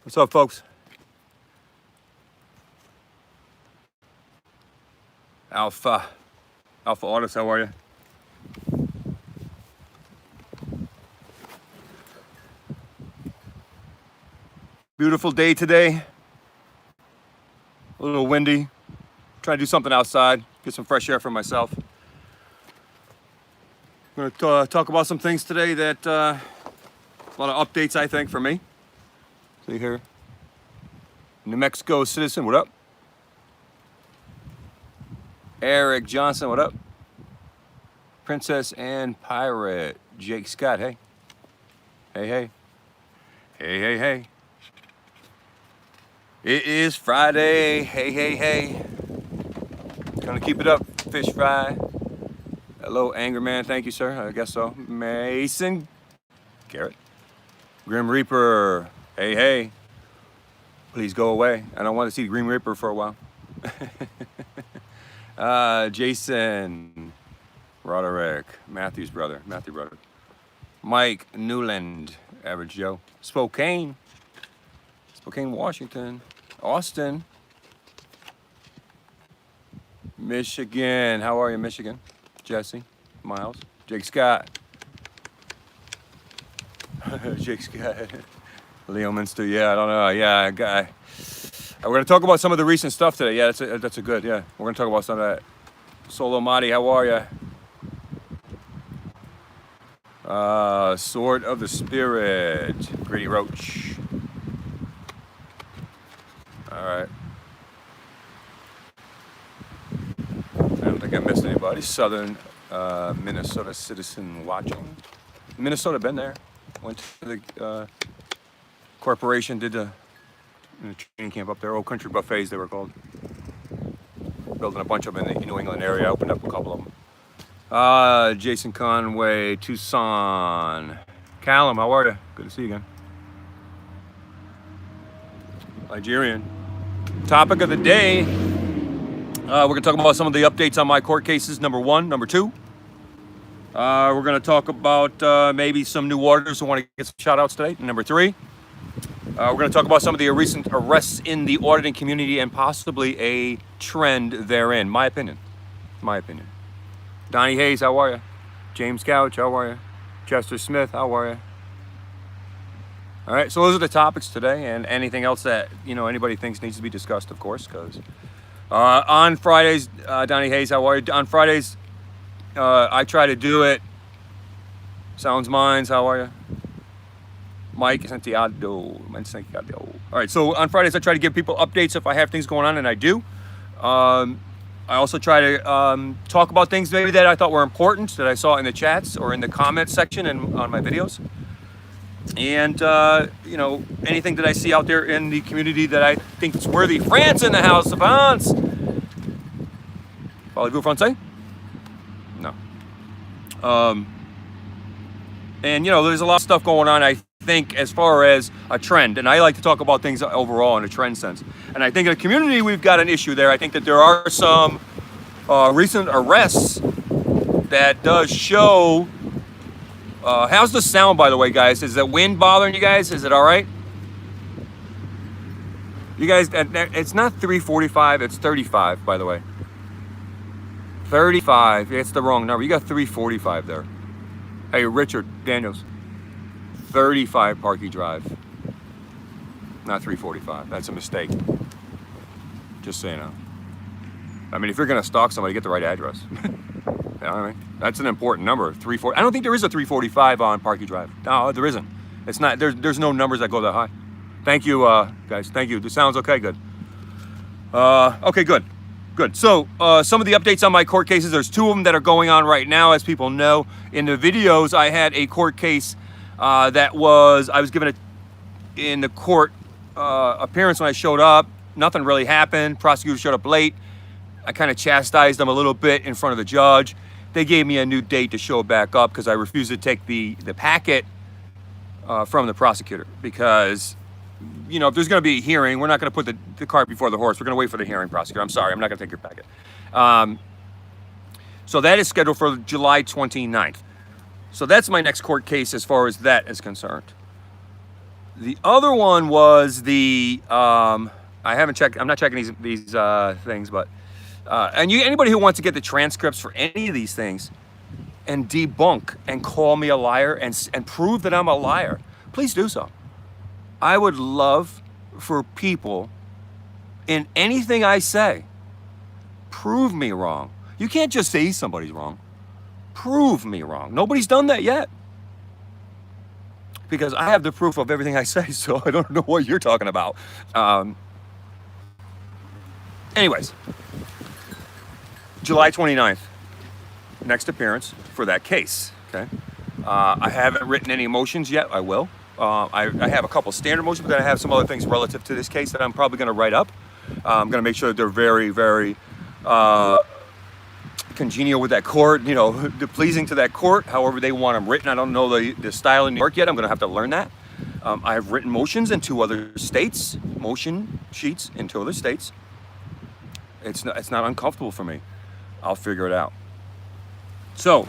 What's up, folks? Alpha Autos, how are you? Beautiful day today. A little windy. Trying to do something outside, get some fresh air for myself. I'm going to talk about some things today that a lot of updates, I think, for me. See here, New Mexico citizen, what up? Eric Johnson, what up? Princess and Pirate, Jake Scott, hey. Hey, hey. Hey, hey, hey. It is Friday, hey, hey, hey. Gonna keep it up, fish fry. Hello, Anger Man, thank you, sir, I guess so. Mason Garrett. Grim Reaper, hey, hey. Please go away. I don't want to see the Grim Reaper for a while. Jason Roderick, Matthew brother. Mike Newland, Average Joe. Spokane, Washington. Austin, Michigan. How are you, Michigan? Jesse, Miles, Jake Scott. Jake Scott. Leo Minster, yeah, I don't know. Yeah, guy. We're going to talk about some of the recent stuff today. Yeah, that's a good, yeah. We're going to talk about some of that. Solo Madi, how are you? Sword of the Spirit. Grady Roach. All right. I don't think I missed anybody. Southern Minnesota citizen watching. Minnesota, been there. Went to the corporation, did the training camp up there. Old Country Buffets, they were called. Building a bunch of them in the New England area. Opened up a couple of them. Jason Conway, Tucson. Callum, how are you? Good to see you again. Nigerian. Topic of the day. We're going to talk about some of the updates on my court cases, number one. Number two, we're going to talk about maybe some new auditors who want to get some shout outs today. And number three, we're going to talk about some of the recent arrests in the auditing community and possibly a trend therein. My opinion. Donnie Hayes, how are you? James Couch, how are you? Chester Smith, how are you? All right, so those are the topics today, and anything else that anybody thinks needs to be discussed, of course. Because on Fridays, Donnie Hayes, how are you? On Fridays, I try to do it. Sounds Minds, how are you? Mike Santiago. All right, so on Fridays I try to give people updates if I have things going on, and I do. I also try to talk about things maybe that I thought were important that I saw in the chats or in the comments section and on my videos. And anything that I see out there in the community that I think is worthy. France in the house, France. Parlez-vous français? No. And there's a lot of stuff going on, I think, as far as a trend, and I like to talk about things overall in a trend sense. And I think in the community we've got an issue there. I think that there are some recent arrests that does show. How's the sound, by the way, guys? Is the wind bothering you guys? Is it all right? You guys, it's not 345, it's 35, by the way. 35, it's the wrong number. You got 345 there. Hey, Richard Daniels. 35 Parkey Drive. Not 345. That's a mistake. Just so you know. I mean, if you're going to stalk somebody, get the right address. You know what I mean? That's an important number. 340. I don't think there is a 345 on Parkey Drive. No, there isn't. It's not. There's no numbers that go that high. Thank you, guys. Thank you. This sounds okay. Good. Okay, good. So, some of the updates on my court cases, there's two of them that are going on right now, as people know. In the videos, I had a court case I was given in the court appearance when I showed up. Nothing really happened. Prosecutor showed up late. I kind of chastised them a little bit in front of the judge. They gave me a new date to show back up because I refused to take the packet from the prosecutor because if there's going to be a hearing, we're not going to put the cart before the horse. We're going to wait for the hearing, prosecutor. I'm sorry, I'm not going to take your packet. So that is scheduled for July 29th. So that's my next court case as far as that is concerned. The other one was the I haven't checked. I'm not checking these things, but and anybody who wants to get the transcripts for any of these things and debunk and call me a liar and prove that I'm a liar, please do so. I would love for people in anything I say, prove me wrong. You can't just say somebody's wrong. Prove me wrong. Nobody's done that yet. Because I have the proof of everything I say, so I don't know what you're talking about. Anyways, July 29th, next appearance for that case, okay? I haven't written any motions yet. I will. I have a couple standard motions, but then I have some other things relative to this case that I'm probably going to write up. I'm going to make sure that they're very, very congenial with that court, you know, pleasing to that court, however they want them written. I don't know the style in New York yet. I'm going to have to learn that. I have written motions in 2 other states, motion sheets in 2 other states. It's not uncomfortable for me. I'll figure it out. So,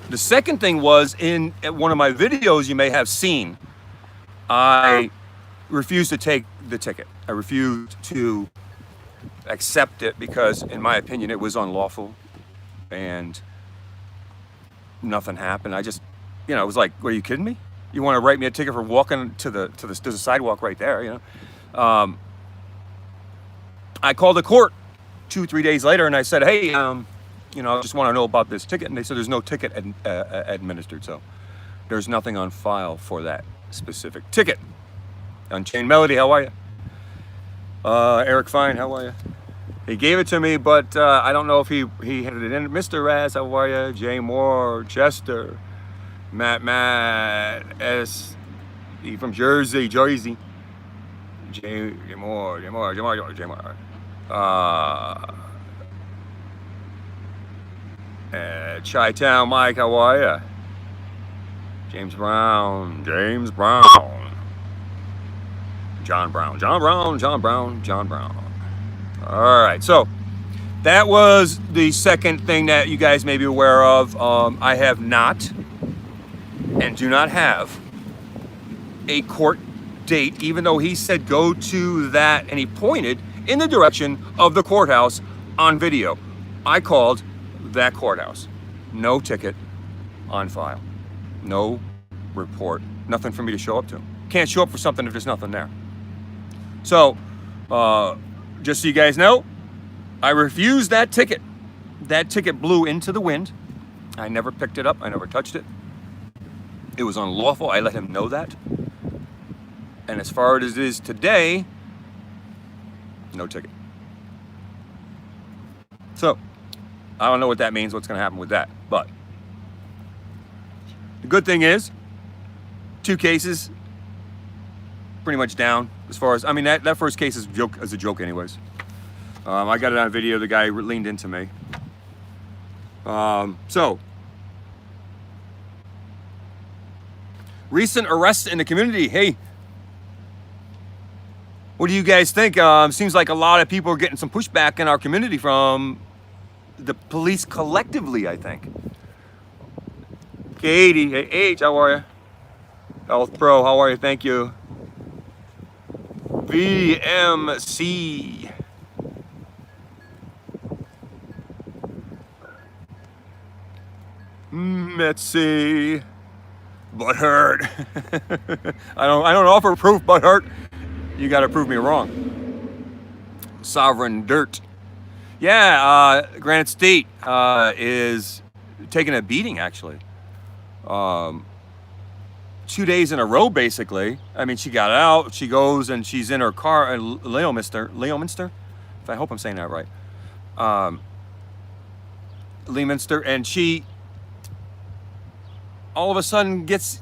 the second thing was in one of my videos you may have seen, I refused to take the ticket. I refused to accept it because, in my opinion, it was unlawful and nothing happened. I just, you know, it was like, are you kidding me? You want to write me a ticket for walking to the sidewalk right there, you know? I called the court 2-3 days later and I said, hey, you know, I just want to know about this ticket. And they said there's no ticket administered, so there's nothing on file for that specific ticket. Unchained Melody, how are you? Eric Fine, how are you? He gave it to me, but I don't know if he handed it in. Mr. Raz, how are you? Jay Moore, Chester, Matt S. He from Jersey. Jay Moore. Chi-Town Mike, how are ya? James Brown. John Brown. All right, so that was the second thing that you guys may be aware of. I have not and do not have a court date, even though he said go to that, and he pointed in the direction of the courthouse on video. I called that courthouse. No ticket on file. No report. Nothing for me to show up to. Can't show up for something if there's nothing there. So, just so you guys know, I refused that ticket. That ticket blew into the wind. I never picked it up. I never touched it. It was unlawful. I let him know that. And as far as it is today, no ticket. So, I don't know what that means, what's going to happen with that. But the good thing is, 2 cases, pretty much down. As far as, I mean, that first case is a joke anyways. I got it on video. The guy leaned into me. So, recent arrests in the community. Hey, what do you guys think? Seems like a lot of people are getting some pushback in our community from the police collectively, I think. Katie, hey, H, how are you? Health Pro, how are you? Thank you. VMC. Let's see. Butthurt. I don't offer proof, Butthurt. You got to prove me wrong. Sovereign Dirt. Yeah, Granite State is taking a beating, actually. 2 days in a row, basically. I mean, she got out, she goes and she's in her car in Leominster, if I hope I'm saying that right. Leominster, and she all of a sudden gets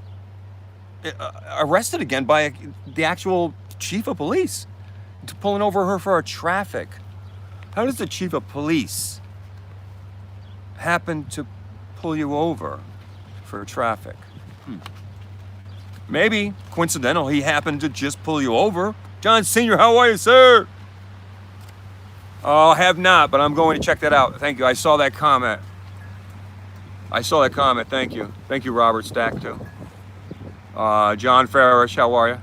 arrested again by the actual chief of police, pulling over her for a traffic. How does the chief of police happen to pull you over for traffic? Maybe coincidental, he happened to just pull you over. John Sr., how are you, sir? Oh, I have not, but I'm going to check that out. Thank you. I saw that comment. Thank you. Thank you, Robert Stack, too. John Farish, how are you?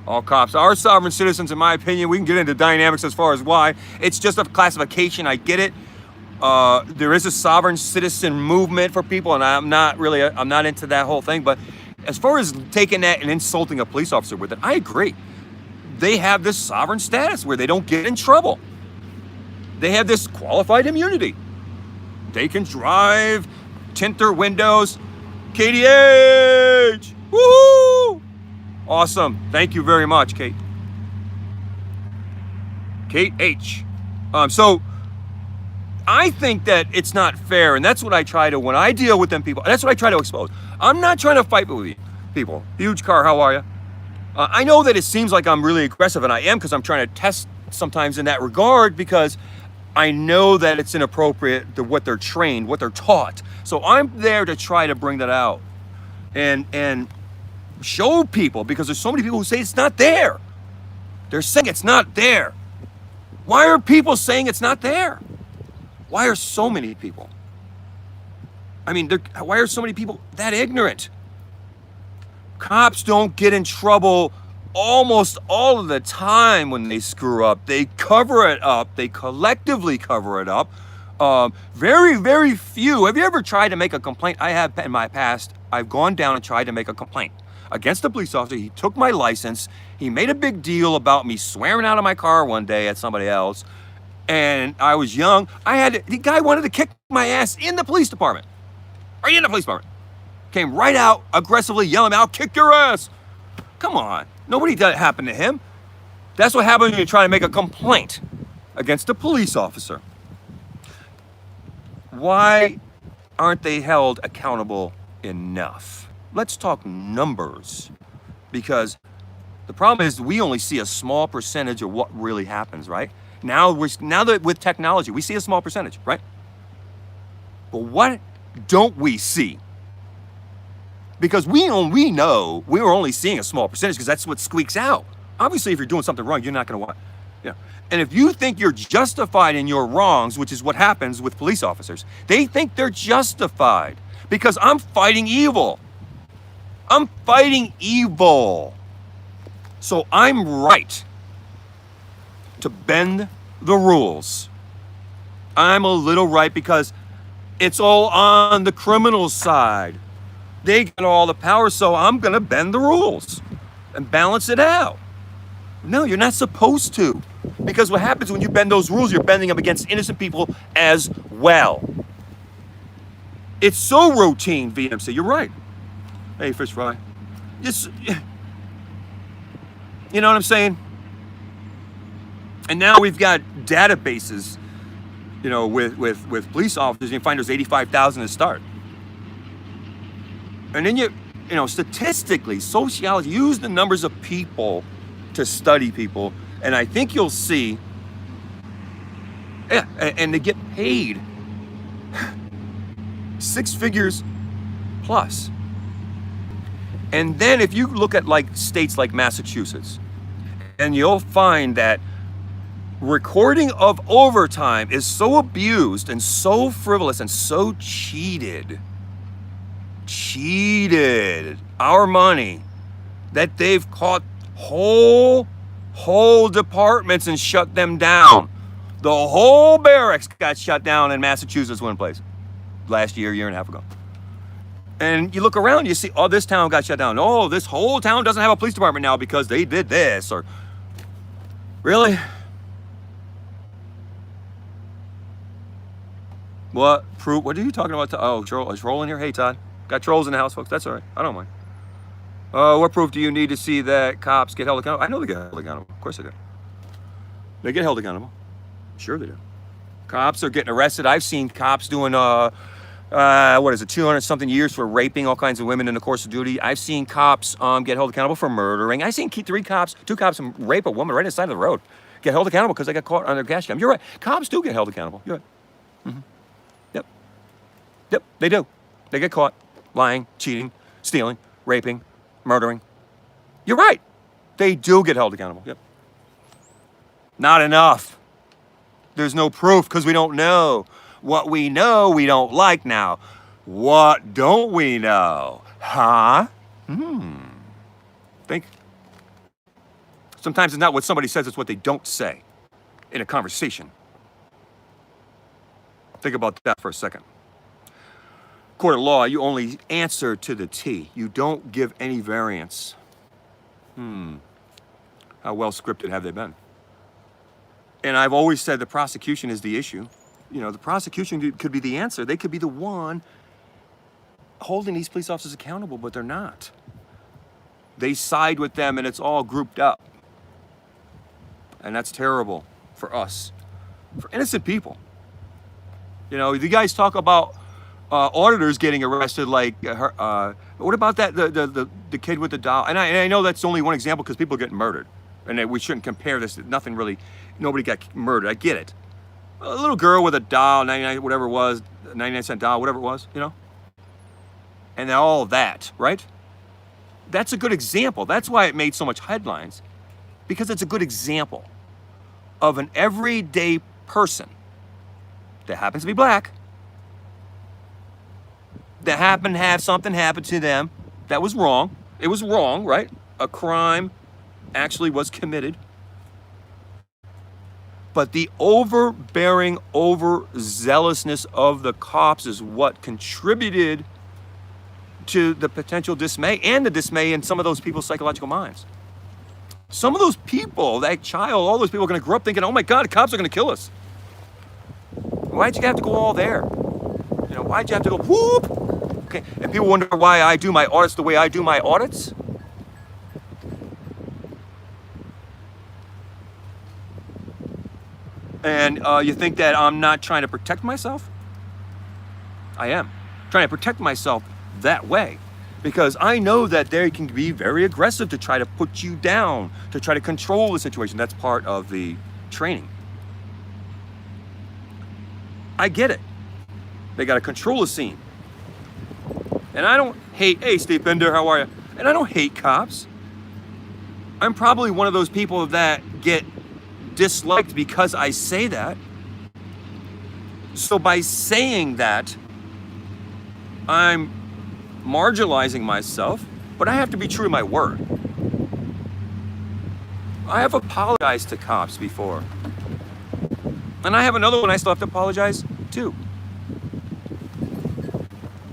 All cops are sovereign citizens, in my opinion. We can get into dynamics as far as why. It's just a classification. I get it. There is a sovereign citizen movement for people, and I'm not into that whole thing. But as far as taking that and insulting a police officer with it, I agree. They have this sovereign status where they don't get in trouble. They have this qualified immunity. They can drive, tint their windows. KDH! Woohoo! Awesome. Thank you very much, Kate. Kate H. So I think that it's not fair, and that's what I try to, when I deal with them people, that's what I try to expose. I'm not trying to fight with you people. Huge car, how are you? I know that it seems like I'm really aggressive, and I am, because I'm trying to test sometimes in that regard, because I know that it's inappropriate to what they're trained, what they're taught. So I'm there to try to bring that out and show people, because there's so many people who say it's not there. They're saying it's not there. Why are people saying it's not there? Why are so many people? I mean, why are so many people that ignorant? Cops don't get in trouble almost all of the time when they screw up. They cover it up. They collectively cover it up. Very, very few. Have you ever tried to make a complaint? I have in my past. I've gone down and tried to make a complaint against a police officer. He took my license. He made a big deal about me swearing out of my car one day at somebody else. And I was young. The guy wanted to kick my ass in the police department. Right in the police department. Came right out, aggressively yelling, "I'll kick your ass." Come on. Nobody did it happen to him. That's what happens when you try to make a complaint against a police officer. Why aren't they held accountable enough? Let's talk numbers, because the problem is we only see a small percentage of what really happens, right? Now that with technology, we see a small percentage, right? But what don't we see? Because we know we were only seeing a small percentage, because that's what squeaks out. Obviously, if you're doing something wrong, you're not going to want, And if you think you're justified in your wrongs, which is what happens with police officers, they think they're justified because I'm fighting evil. I'm fighting evil. So I'm right to bend the rules. I'm a little right because it's all on the criminal side. They get all the power, so I'm going to bend the rules and balance it out. No, you're not supposed to. Because what happens when you bend those rules, you're bending them against innocent people as well. It's so routine, VMC. You're right. Hey, fish fry. You know what I'm saying? And now we've got databases, with police officers. You find there's 85,000 to start. And then statistically, sociology, use the numbers of people to study people, and I think you'll see, and they get paid 6 figures plus. And then if you look at like states like Massachusetts, and you'll find that recording of overtime is so abused and so frivolous and so cheated our money that they've caught whole departments and shut them down. The whole barracks got shut down in Massachusetts one place last year and a half ago. And you look around, you see, this town got shut down. Oh, this whole town doesn't have a police department now because they did this. Or really? What proof? What are you talking about? Oh, troll in here. Hey, Todd. Got trolls in the house, folks. That's all right. I don't mind. What proof do you need to see that cops get held accountable? I know they get held accountable. Of course they do. They get held accountable. Sure they do. Cops are getting arrested. I've seen cops doing, 200-something years for raping all kinds of women in the course of duty. I've seen cops get held accountable for murdering. I've seen two cops rape a woman right on the side of the road. Get held accountable because they got caught on their gas jam. You're right. Cops do get held accountable. You're right. Mm-hmm. Yep, they do. They get caught lying, cheating, stealing, raping, murdering. You're right. They do get held accountable. Yep. Not enough. There's no proof because we don't know. What we know, we don't like now. What don't we know? Huh? Think. Sometimes it's not what somebody says, it's what they don't say in a conversation. Think about that for a second. Court of law, you only answer to the T. You don't give any variance. How well scripted have they been? And I've always said the prosecution is the issue. You know, the prosecution could be the answer. They could be the one holding these police officers accountable, but they're not. They side with them and it's all grouped up. And that's terrible for us, for innocent people. You know, you guys talk about auditors getting arrested, like, what about that, the kid with the doll? And I know that's only one example because people get murdered. And we shouldn't compare this, nothing really, nobody got murdered, I get it. A little girl with a doll, 99, whatever it was, 99-cent doll, whatever it was, you know? And all that, right? That's a good example. That's why it made so much headlines, because it's a good example of an everyday person that happens to be black, that happened to have something happen to them that was wrong. It was wrong, right? A crime actually was committed. But the overbearing, overzealousness of the cops is what contributed to the potential dismay and the dismay in some of those people's psychological minds. Some of those people, that child, all those people are going to grow up thinking, oh my God, the cops are going to kill us. Why'd you have to go all there? You know, why'd you have to go whoop? Okay, and people wonder why I do my audits the way I do my audits. And you think that I'm not trying to protect myself? I am trying to protect myself that way, because I know that they can be very aggressive to try to put you down, to try to control the situation. That's part of the training. I get it. They got to control the scene. And I don't hate, hey, Steve Bender, how are you? And I don't hate cops. I'm probably one of those people that get disliked because I say that. So by saying that, I'm marginalizing myself, but I have to be true to my word. I have apologized to cops before. And I have another one I still have to apologize to.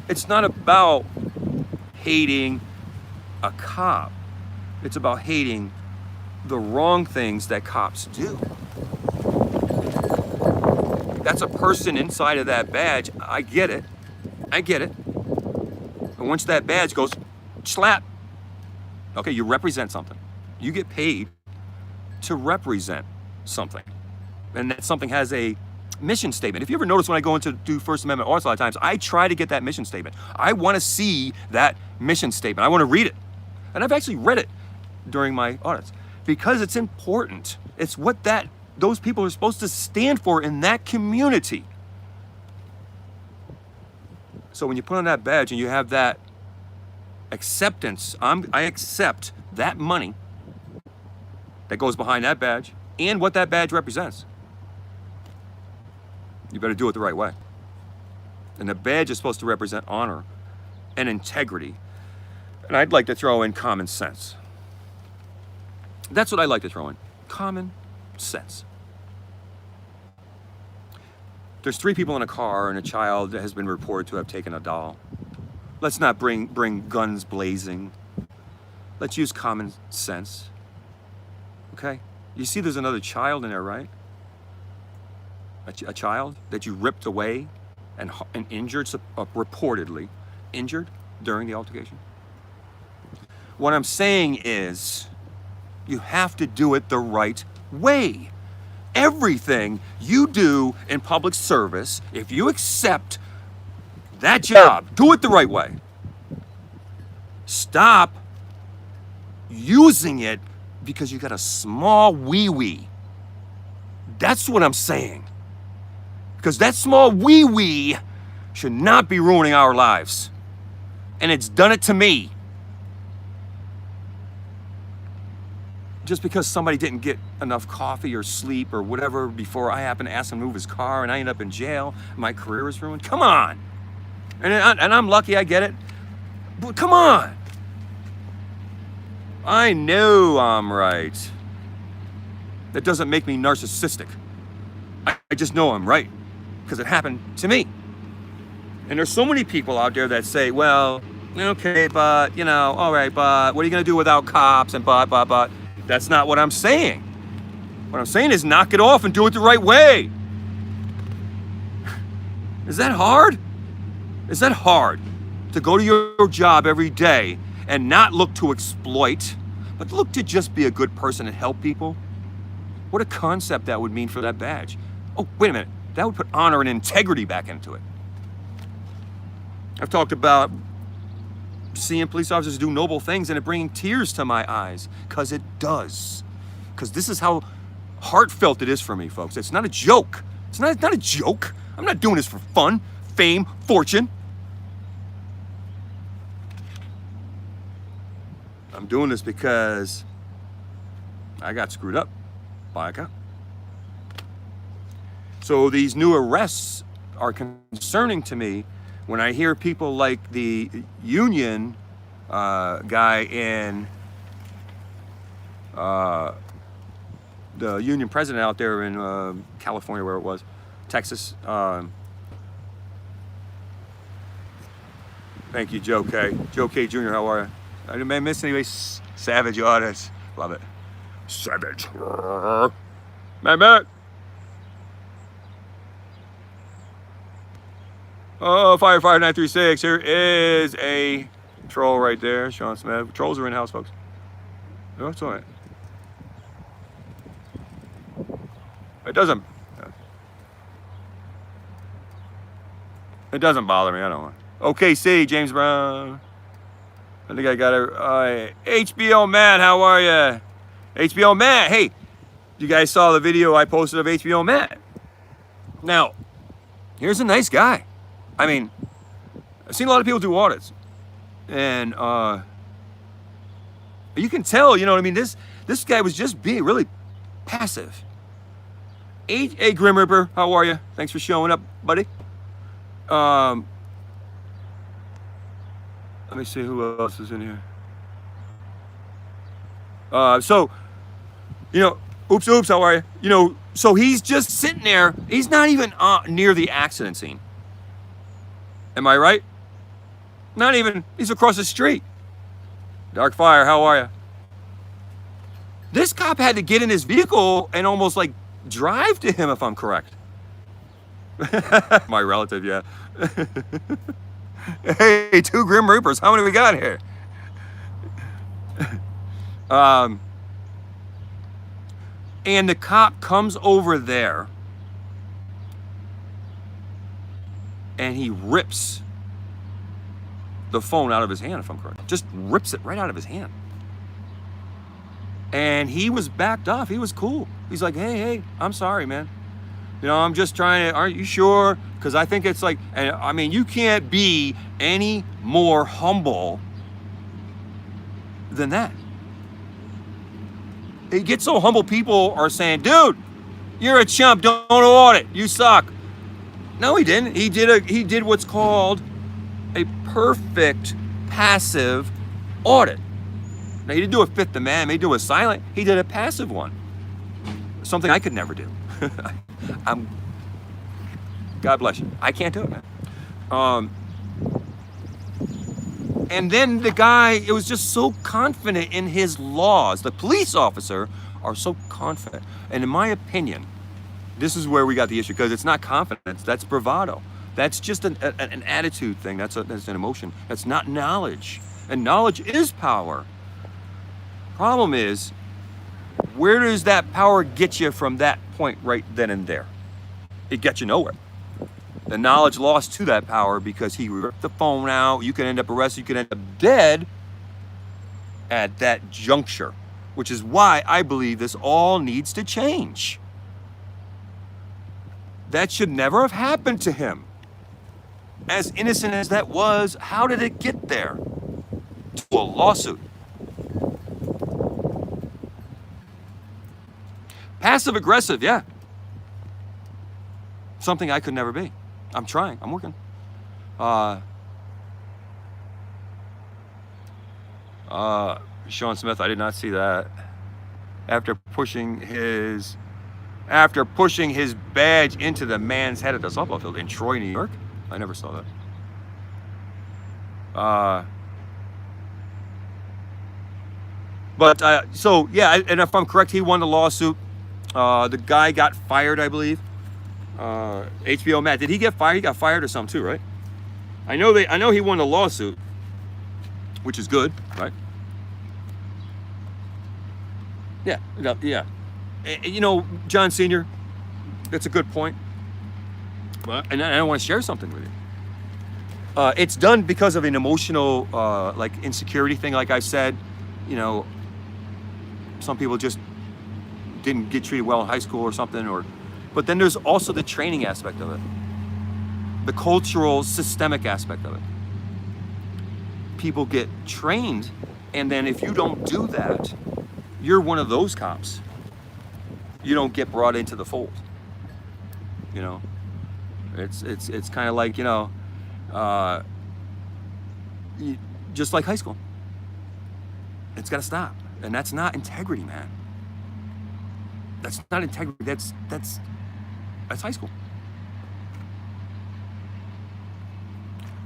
It's not about hating a cop. It's about hating the wrong things that cops do. That's a person inside of that badge. I get it. I get it. And once that badge goes slap, okay, you represent something. You get paid to represent something. And that something has a mission statement. If you ever notice when I go into do First Amendment audits a lot of times, I try to get that mission statement. I want to see that mission statement. I want to read it. And I've actually read it during my audits because it's important. It's what those people are supposed to stand for in that community. So when you put on that badge and you have that acceptance, I accept that money that goes behind that badge and what that badge represents. You better do it the right way. And the badge is supposed to represent honor and integrity. And I'd like to throw in common sense. That's what I like to throw in. Common sense. There's 3 people in a car and a child that has been reported to have taken a doll. Let's not bring guns blazing. Let's use common sense. Okay? You see there's another child in there, right? A child that you ripped away and injured, reportedly injured during the altercation. What I'm saying is, you have to do it the right way. Everything you do in public service, if you accept that job, do it the right way. Stop using it because you got a small wee-wee. That's what I'm saying. Because that small wee-wee should not be ruining our lives. And it's done it to me. Just because somebody didn't get enough coffee or sleep or whatever before I happened to ask him to move his car and I end up in jail, my career is ruined. Come on. And I'm lucky I get it. But come on. I know I'm right. That doesn't make me narcissistic. I just know I'm right because it happened to me. And there's so many people out there that say, well, okay, but, all right, but what are you going to do without cops and but. That's not what I'm saying. What I'm saying is knock it off and do it the right way. Is that hard? Is that hard to go to your job every day and not look to exploit, but look to just be a good person and help people? What a concept that would mean for that badge. Oh, wait a minute. That would put honor and integrity back into it. I've talked about seeing police officers do noble things and it bringing tears to my eyes, because it does. Because this is how heartfelt it is for me, folks. It's not a joke. It's not a joke. I'm not doing this for fun, fame, fortune. I'm doing this because I got screwed up by a cop. So these new arrests are concerning to me when I hear people like the union guy in the union president out there in California, where it was, Texas. Thank you, Joe K. Joe K. Jr., how are you? I didn't miss anyway. Savage artist. Love it. Savage. Matt. Oh, Firefighter 936. Here is a troll right there. Sean Smith. Trolls are in house, folks. No, it's all right. It doesn't bother me. I don't want. OKC, James Brown. I think I got it. HBO Matt, how are you? HBO Matt, hey, you guys saw the video I posted of HBO Matt. Now, here's a nice guy. I mean, I've seen a lot of people do audits, and you can tell, you know what I mean? This guy was just being really passive. Hey, Grim Reaper, how are you? Thanks for showing up, buddy. Let me see who else is in here. So, oops, how are you? So he's just sitting there. He's not even near the accident scene. Am I right? Not even. He's across the street. Dark Fire, how are you? This cop had to get in his vehicle and almost like drive to him, if I'm correct. My relative, yeah. Hey, 2 Grim Reapers. How many we got here? And the cop comes over there and he rips the phone out of his hand, if I'm correct. Just rips it right out of his hand. And he was backed off. He was cool. He's like, hey, I'm sorry, man. I'm just trying to, aren't you sure? Because I think it's like, and I mean, you can't be any more humble than that. It gets so humble, people are saying, dude, you're a chump, don't audit, you suck. No, he didn't. He did what's called a perfect passive audit. Now, he didn't do a fifth amendment, he did a silent, he did a passive one. Something I could never do. God bless you. I can't do it, man. And then the guy, it was just so confident in his laws. The police officer are so confident. And in my opinion, this is where we got the issue, because it's not confidence, that's bravado. That's just an attitude thing, that's an emotion. That's not knowledge. And knowledge is power. Problem is, where does that power get you from that point right then and there? It gets you nowhere. The knowledge lost to that power because he ripped the phone out. You can end up arrested. You can end up dead at that juncture, which is why I believe this all needs to change. That should never have happened to him. As innocent as that was, how did it get there? To a lawsuit. Passive aggressive, yeah. Something I could never be. I'm trying, I'm working. Sean Smith, I did not see that. After pushing his badge into the man's head at the softball field in Troy, New York. I never saw that. So yeah, and if I'm correct, he won the lawsuit. The guy got fired, I believe. HBO Matt, did he get fired? He got fired or something too, right? I know he won the lawsuit, which is good, right? Yeah, yeah. You know, John Senior, that's a good point. And I want to share something with you. It's done because of an emotional, like insecurity thing. Like I said, you know, some people just didn't get treated well in high school or something, but then there's also the training aspect of it, the cultural, systemic aspect of it. People get trained, and then if you don't do that, you're one of those cops. You don't get brought into the fold. You know, it's kind of like, you know, just like high school. It's got to stop, and that's not integrity, man. That's not integrity. That's high school.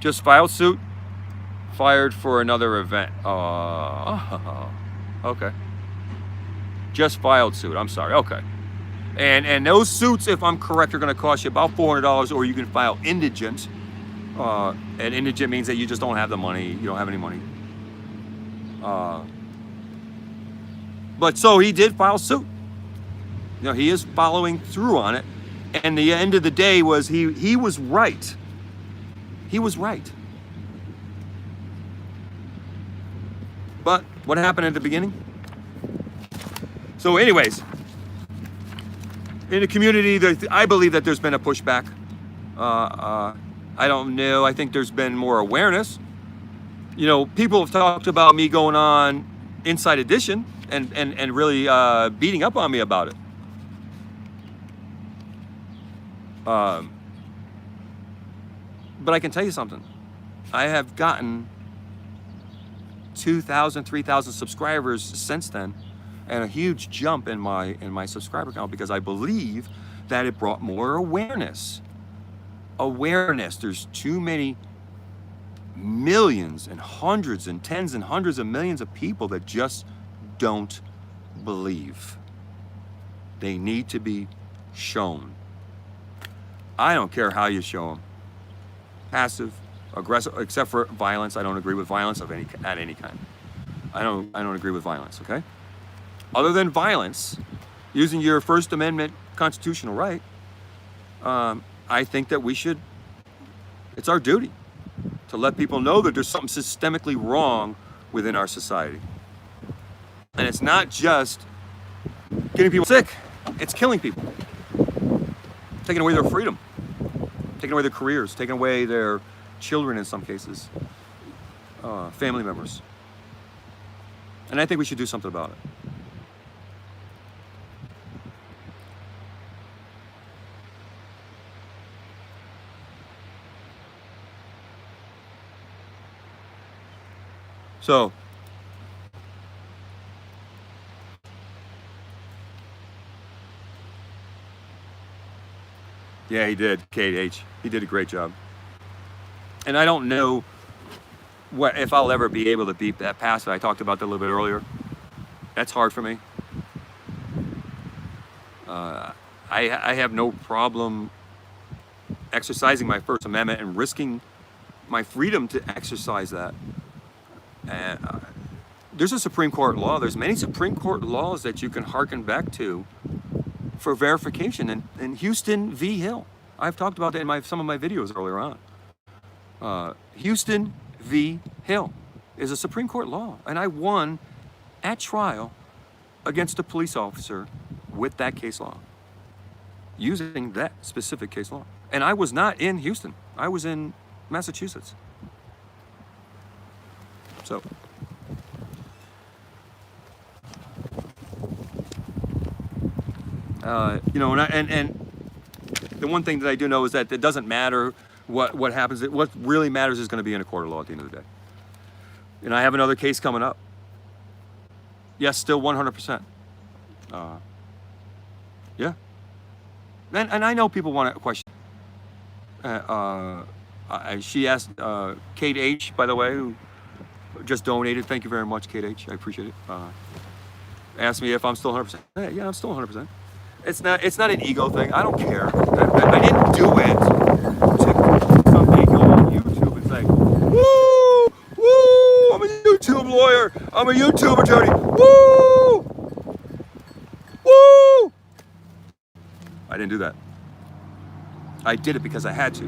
Just filed suit, fired for another event. Okay. Just filed suit. I'm sorry. Okay. And those suits, if I'm correct, are going to cost you about $400, or you can file indigent. And indigent means that you just don't have the money. You don't have any money. But so he did file suit. You know, he is following through on it. And the end of the day was he was right. He was right. But what happened at the beginning? So anyways, in the community, I believe that there's been a pushback. I don't know. I think there's been more awareness. You know, people have talked about me going on Inside Edition and really beating up on me about it. But I can tell you something. I have gotten 2,000, 3,000 subscribers since then, and a huge jump in my subscriber count, because I believe that it brought more awareness. Awareness. There's too many millions and hundreds and tens and hundreds of millions of people that just don't believe. They need to be shown. I don't care how you show them. Passive, aggressive, except for violence. I don't agree with violence of any kind. I don't agree with violence, okay? Other than violence, using your First Amendment constitutional right, I think that it's our duty to let people know that there's something systemically wrong within our society. And it's not just getting people sick, it's killing people. Taking away their freedom, taking away their careers, taking away their children in some cases, family members. And I think we should do something about it. So, yeah, he did, KH. He did a great job. And I don't know if I'll ever be able to beat that pass that I talked about that a little bit earlier. That's hard for me. I have no problem exercising my First Amendment and risking my freedom to exercise that. And there's a Supreme Court law. There's many Supreme Court laws that you can hearken back to for verification. And Houston v. Hill, I've talked about that in some of my videos earlier on. Houston v. Hill is a Supreme Court law, and I won at trial against a police officer with that case law, using that specific case law. And I was not in Houston. I was in Massachusetts. So, you know, and the one thing that I do know is that it doesn't matter what happens. What really matters is going to be in a court of law at the end of the day. And I have another case coming up. Yes, still 100%. Yeah. And I know people want to question. She asked Kate H, by the way, who just donated. Thank you very much, Kate H. I appreciate it. Asked me if I'm still 100%. Yeah, I'm still 100%. It's not an ego thing. I don't care. I didn't do it to someday go on YouTube and say, woo, woo, I'm a YouTube lawyer. I'm a YouTube attorney. Woo, woo. I didn't do that. I did it because I had to.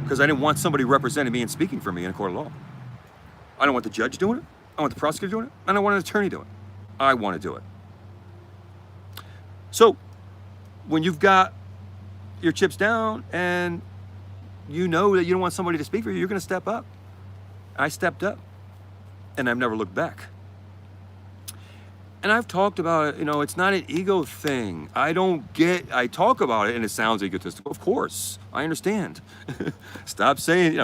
Because I didn't want somebody representing me and speaking for me in a court of law. I don't want the judge doing it. I want the prosecutor doing it. I don't want an attorney doing it. I want to do it. So, when you've got your chips down and you know that you don't want somebody to speak for you, you're going to step up. I stepped up, and I've never looked back. And I've talked about it, it's not an ego thing. I talk about it and it sounds egotistical. Of course, I understand. Stop saying,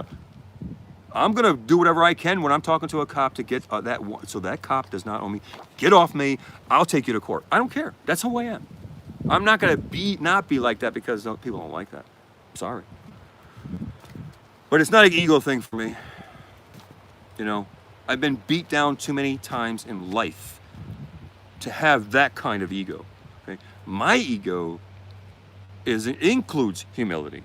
I'm going to do whatever I can when I'm talking to a cop to get so that cop does not owe me. Get off me. I'll take you to court. I don't care. That's who I am. I'm not going to not be like that because people don't like that. I'm sorry. But it's not an ego thing for me. I've been beat down too many times in life to have that kind of ego. Okay? My ego includes humility,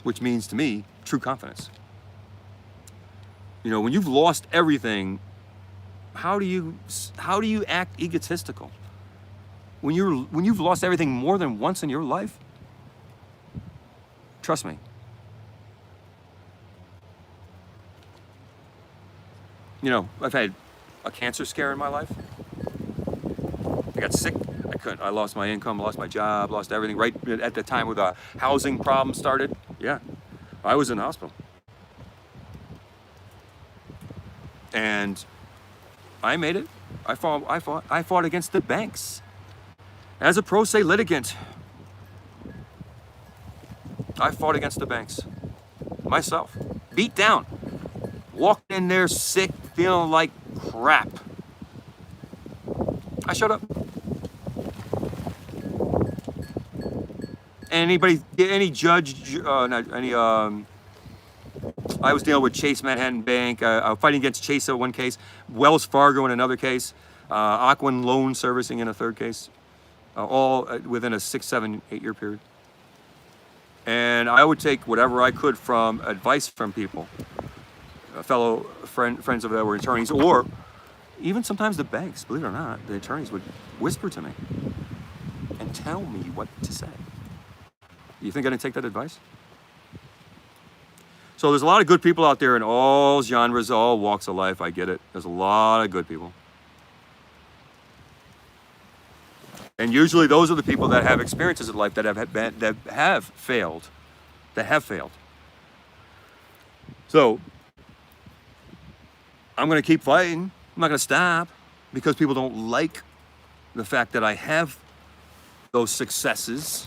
which means to me true confidence. When you've lost everything, how do you act egotistical? When you've lost everything more than once in your life, trust me. I've had a cancer scare in my life. I got sick. I lost my income, lost my job, lost everything right at the time where the housing problem started. Yeah, I was in the hospital. And I made it. I fought against the banks. As a pro se litigant, I fought against the banks. Myself. Beat down. Walked in there sick, feeling like crap. I showed up. Any judge, I was dealing with Chase Manhattan Bank, fighting against Chase in one case, Wells Fargo in another case, Ocwen Loan Servicing in a third case, all within a 6, 7, 8 year period. And I would take whatever I could from advice from people, fellow friends of that were attorneys, or even sometimes the banks, believe it or not, the attorneys would whisper to me and tell me what to say. You think I didn't take that advice? So there's a lot of good people out there in all genres, all walks of life. I get it. There's a lot of good people. And usually those are the people that have experiences in life that have failed. So I'm going to keep fighting. I'm not going to stop because people don't like the fact that I have those successes.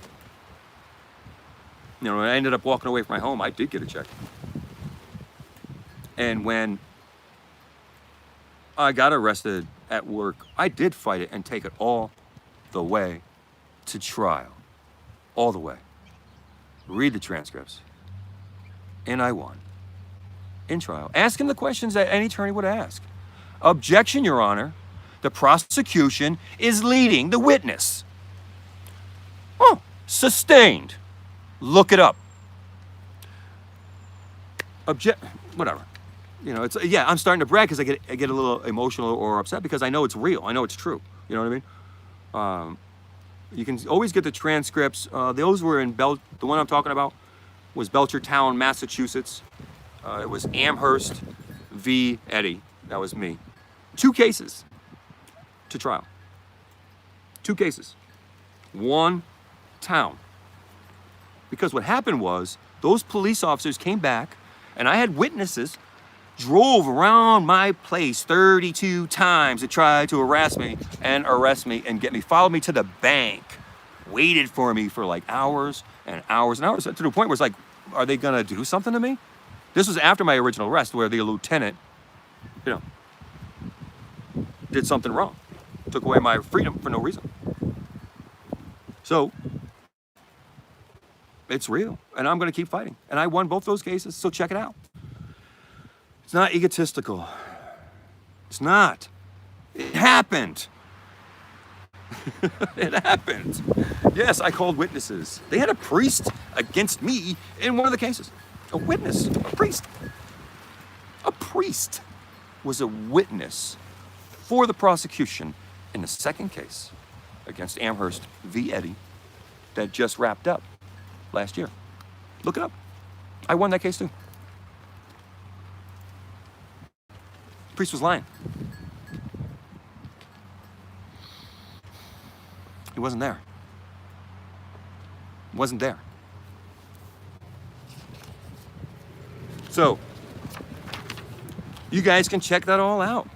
When I ended up walking away from my home, I did get a check. And when I got arrested at work, I did fight it and take it all the way to trial. All the way. Read the transcripts. And I won. In trial. Asking the questions that any attorney would ask. Objection, Your Honor. The prosecution is leading the witness. Oh, sustained. Look it up. Whatever. I'm starting to brag because I get a little emotional or upset because I know it's real. I know it's true. You know what I mean? You can always get the transcripts. Those were in the one I'm talking about was Belchertown, Massachusetts. It was Amherst v. Eddy. That was me. 2 cases to trial. 2 cases. 1 town. Because what happened was those police officers came back and I had witnesses drove around my place 32 times to try to harass me and arrest me and get me, followed me to the bank, waited for me for like hours and hours and hours, to the point where it's like, are they gonna do something to me? This was after my original arrest where the lieutenant, did something wrong, took away my freedom for no reason. So it's real, and I'm going to keep fighting. And I won both those cases, so check it out. It's not egotistical. It's not. It happened. It happened. Yes, I called witnesses. They had a priest against me in one of the cases. A witness, a priest. A priest was a witness for the prosecution in the second case against Amherst v. Eddy that just wrapped up last year. Look it up. I won that case too. The priest was lying. He wasn't there. He wasn't there. So, you guys can check that all out.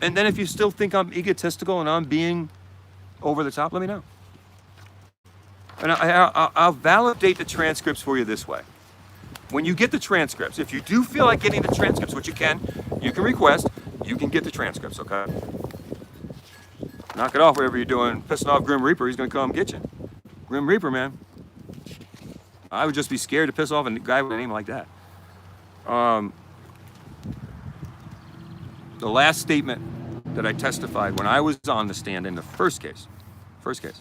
And then if you still think I'm egotistical and I'm being over the top, let me know. And I'll validate the transcripts for you this way. When you get the transcripts, if you do feel like getting the transcripts, which you can request, you can get the transcripts, okay? Knock it off, whatever you're doing. Pissing off Grim Reaper, he's gonna come get you. Grim Reaper, man. I would just be scared to piss off a guy with a name like that. The last statement that I testified when I was on the stand in the first case, because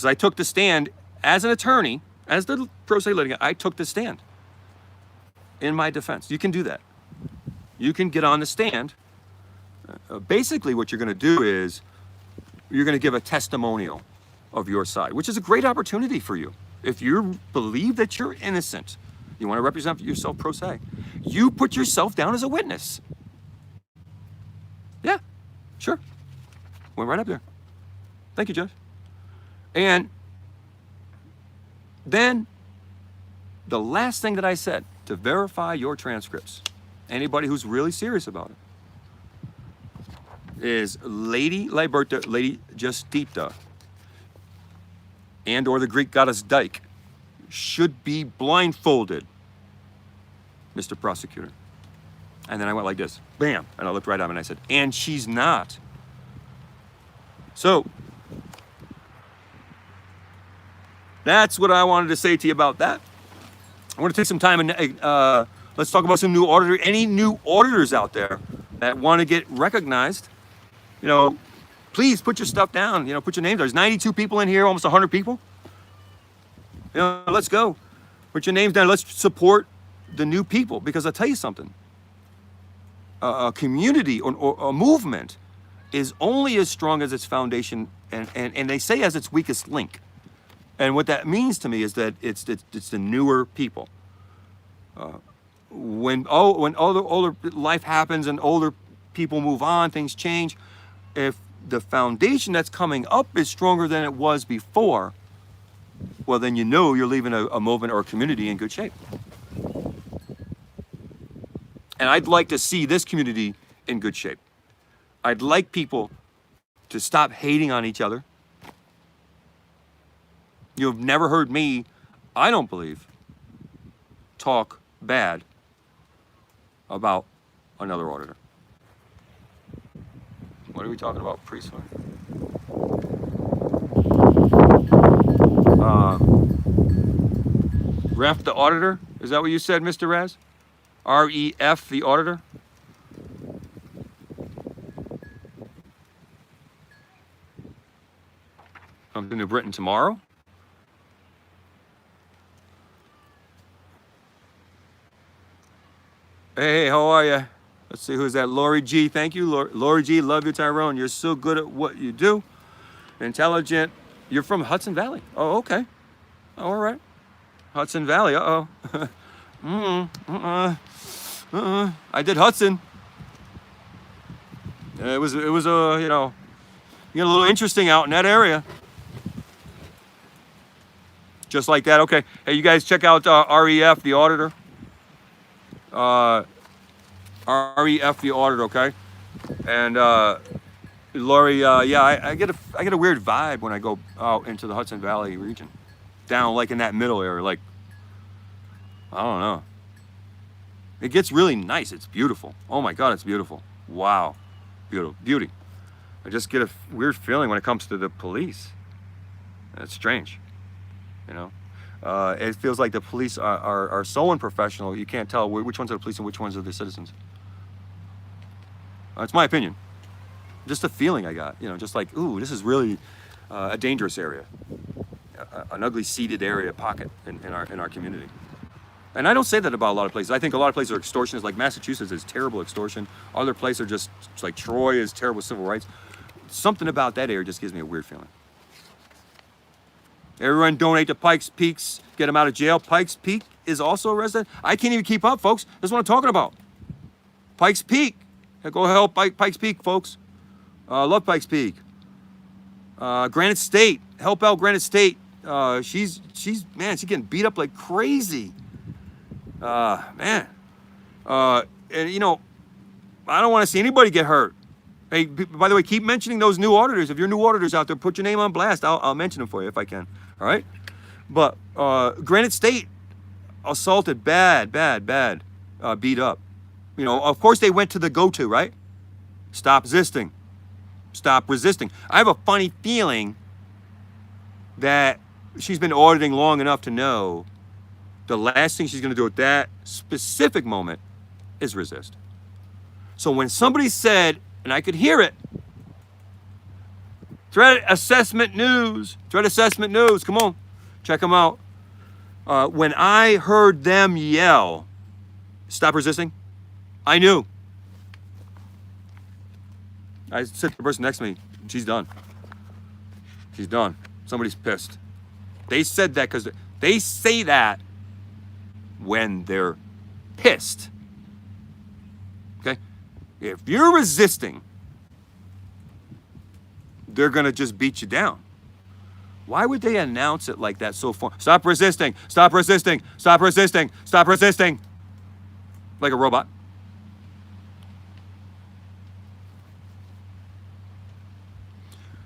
I took the stand as an attorney, as the pro se litigant, I took the stand in my defense. You can do that. You can get on the stand. Basically, what you're going to do is you're going to give a testimonial of your side, which is a great opportunity for you. If you believe that you're innocent, you want to represent yourself pro se, you put yourself down as a witness. Yeah, sure. Went right up there. Thank you, Judge. And then the last thing that I said to verify your transcripts, anybody who's really serious about it, is Lady Liberta, Lady Justita, and or the Greek goddess Dyke should be blindfolded, Mr. Prosecutor. And then I went like this, bam, and I looked right up and I said, and she's not. So, that's what I wanted to say to you about that. I want to take some time and let's talk about some new auditors. Any new auditors out there that want to get recognized, you know, please put your stuff down. You know, put your names. There's 92 people in here, almost 100 people. You know, let's go. Put your names down. Let's support the new people, because I'll tell you something. A community or a movement is only as strong as its foundation, and they say as its weakest link. And what that means to me is that it's the newer people. When older life happens and older people move on, things change. If the foundation that's coming up is stronger than it was before, well, then you know you're leaving a movement or a community in good shape. And I'd like to see this community in good shape. I'd like people to stop hating on each other. You've never heard me, I don't believe, talk bad about another auditor. What are we talking about? Priesthood. Ref the auditor? Is that what you said, Mr. Raz? R-E-F the auditor? Come to New Britain tomorrow? Hey, how are you? Let's see, who's that? Lori G. Thank you, Lori G. Love you, Tyrone. You're so good at what you do. Intelligent. You're from Hudson Valley. Oh, okay. Oh, all right. Hudson Valley. Uh-oh. I did Hudson. It was you know, get a little interesting out in that area. Just like that. Okay. Hey, you guys check out REF, the auditor. REF, the auditor, okay? And Lori, yeah, I get a weird vibe when I go out into the Hudson Valley region, down like in that middle area, like, I don't know. It gets really nice. It's beautiful. Oh my God, it's beautiful. Wow. Beautiful. Beauty. I just get a weird feeling when it comes to the police. It's strange, you know. It feels like the police are so unprofessional, you can't tell which ones are the police and which ones are the citizens. That's my opinion. Just a feeling I got, you know, just like, ooh, this is really a dangerous area, an ugly seeded area pocket in our community. And I don't say that about a lot of places. I think a lot of places are extortionists, like Massachusetts is terrible extortion. Other places are just like Troy is terrible civil rights. Something about that area just gives me a weird feeling. Everyone donate to Pikes Peaks, get them out of jail. Pikes Peak is also a resident. I can't even keep up, folks. That's what I'm talking about. Pikes Peak. Go help Pikes Peak, folks. Love Pikes Peak. Granite State. Help out Granite State. She's getting beat up like crazy. Man. And you know, I don't want to see anybody get hurt. Hey, by the way, keep mentioning those new auditors. If you're new auditors out there, put your name on blast. I'll mention them for you if I can. All right? But Granite State assaulted bad, beat up. You know, of course they went to the go-to, right? Stop resisting. Stop resisting. I have a funny feeling that she's been auditing long enough to know the last thing she's going to do at that specific moment is resist. So when somebody said, and I could hear it, Threat Assessment News, come on, check them out. When I heard them yell, stop resisting, I knew. I said to the person next to me, she's done. She's done. Somebody's pissed. They said that because they say that when they're pissed. Okay? If you're resisting, they're going to just beat you down. Why would they announce it like that so far? Stop resisting, stop resisting, stop resisting, stop resisting. Like a robot.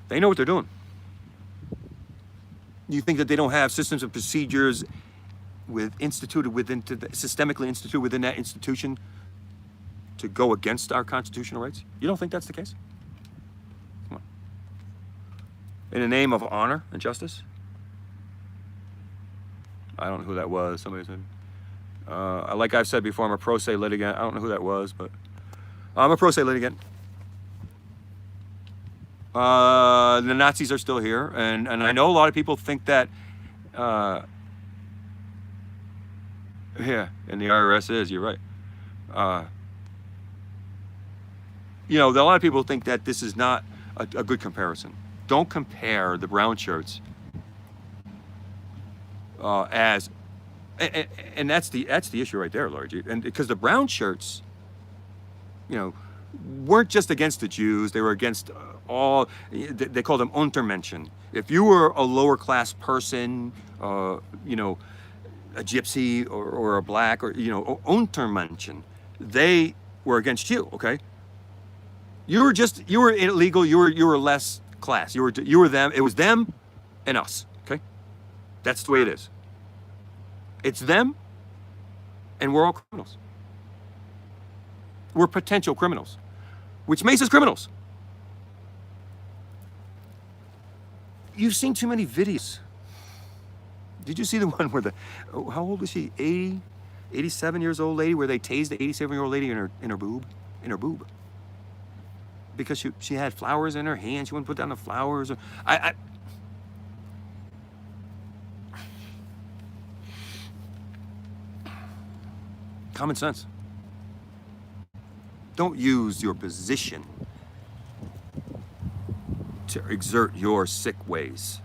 They know what they're doing. You think that they don't have systems and procedures systemically instituted within that institution to go against our constitutional rights? You don't think that's the case? Come on. In the name of honor and justice? I don't know who that was. Somebody said. Like I've said before, I'm a pro se litigant. I don't know who that was, but I'm a pro se litigant. The Nazis are still here, and I know a lot of people think that, yeah, and the IRS is, you're right. You know, a lot of people think that this is not a good comparison. Don't compare the brown shirts and that's the issue right there, Lord. And because the brown shirts, you know, weren't just against the Jews, they were against all, they called them Untermenschen. If you were a lower class person, you know, a gypsy or a black, or, you know, Untermenschen, they were against you, okay? You were illegal, you were less class. You were them, it was them and us, okay? That's the way it is. It's them and we're all criminals. We're potential criminals, which makes us criminals. You've seen too many videos. Did you see the one where how old was she? 87 years old lady, where they tased the 87-year-old lady in her boob? In her boob. Because she had flowers in her hand. She wouldn't put down the flowers. Common sense. Don't use your position to exert your sick ways.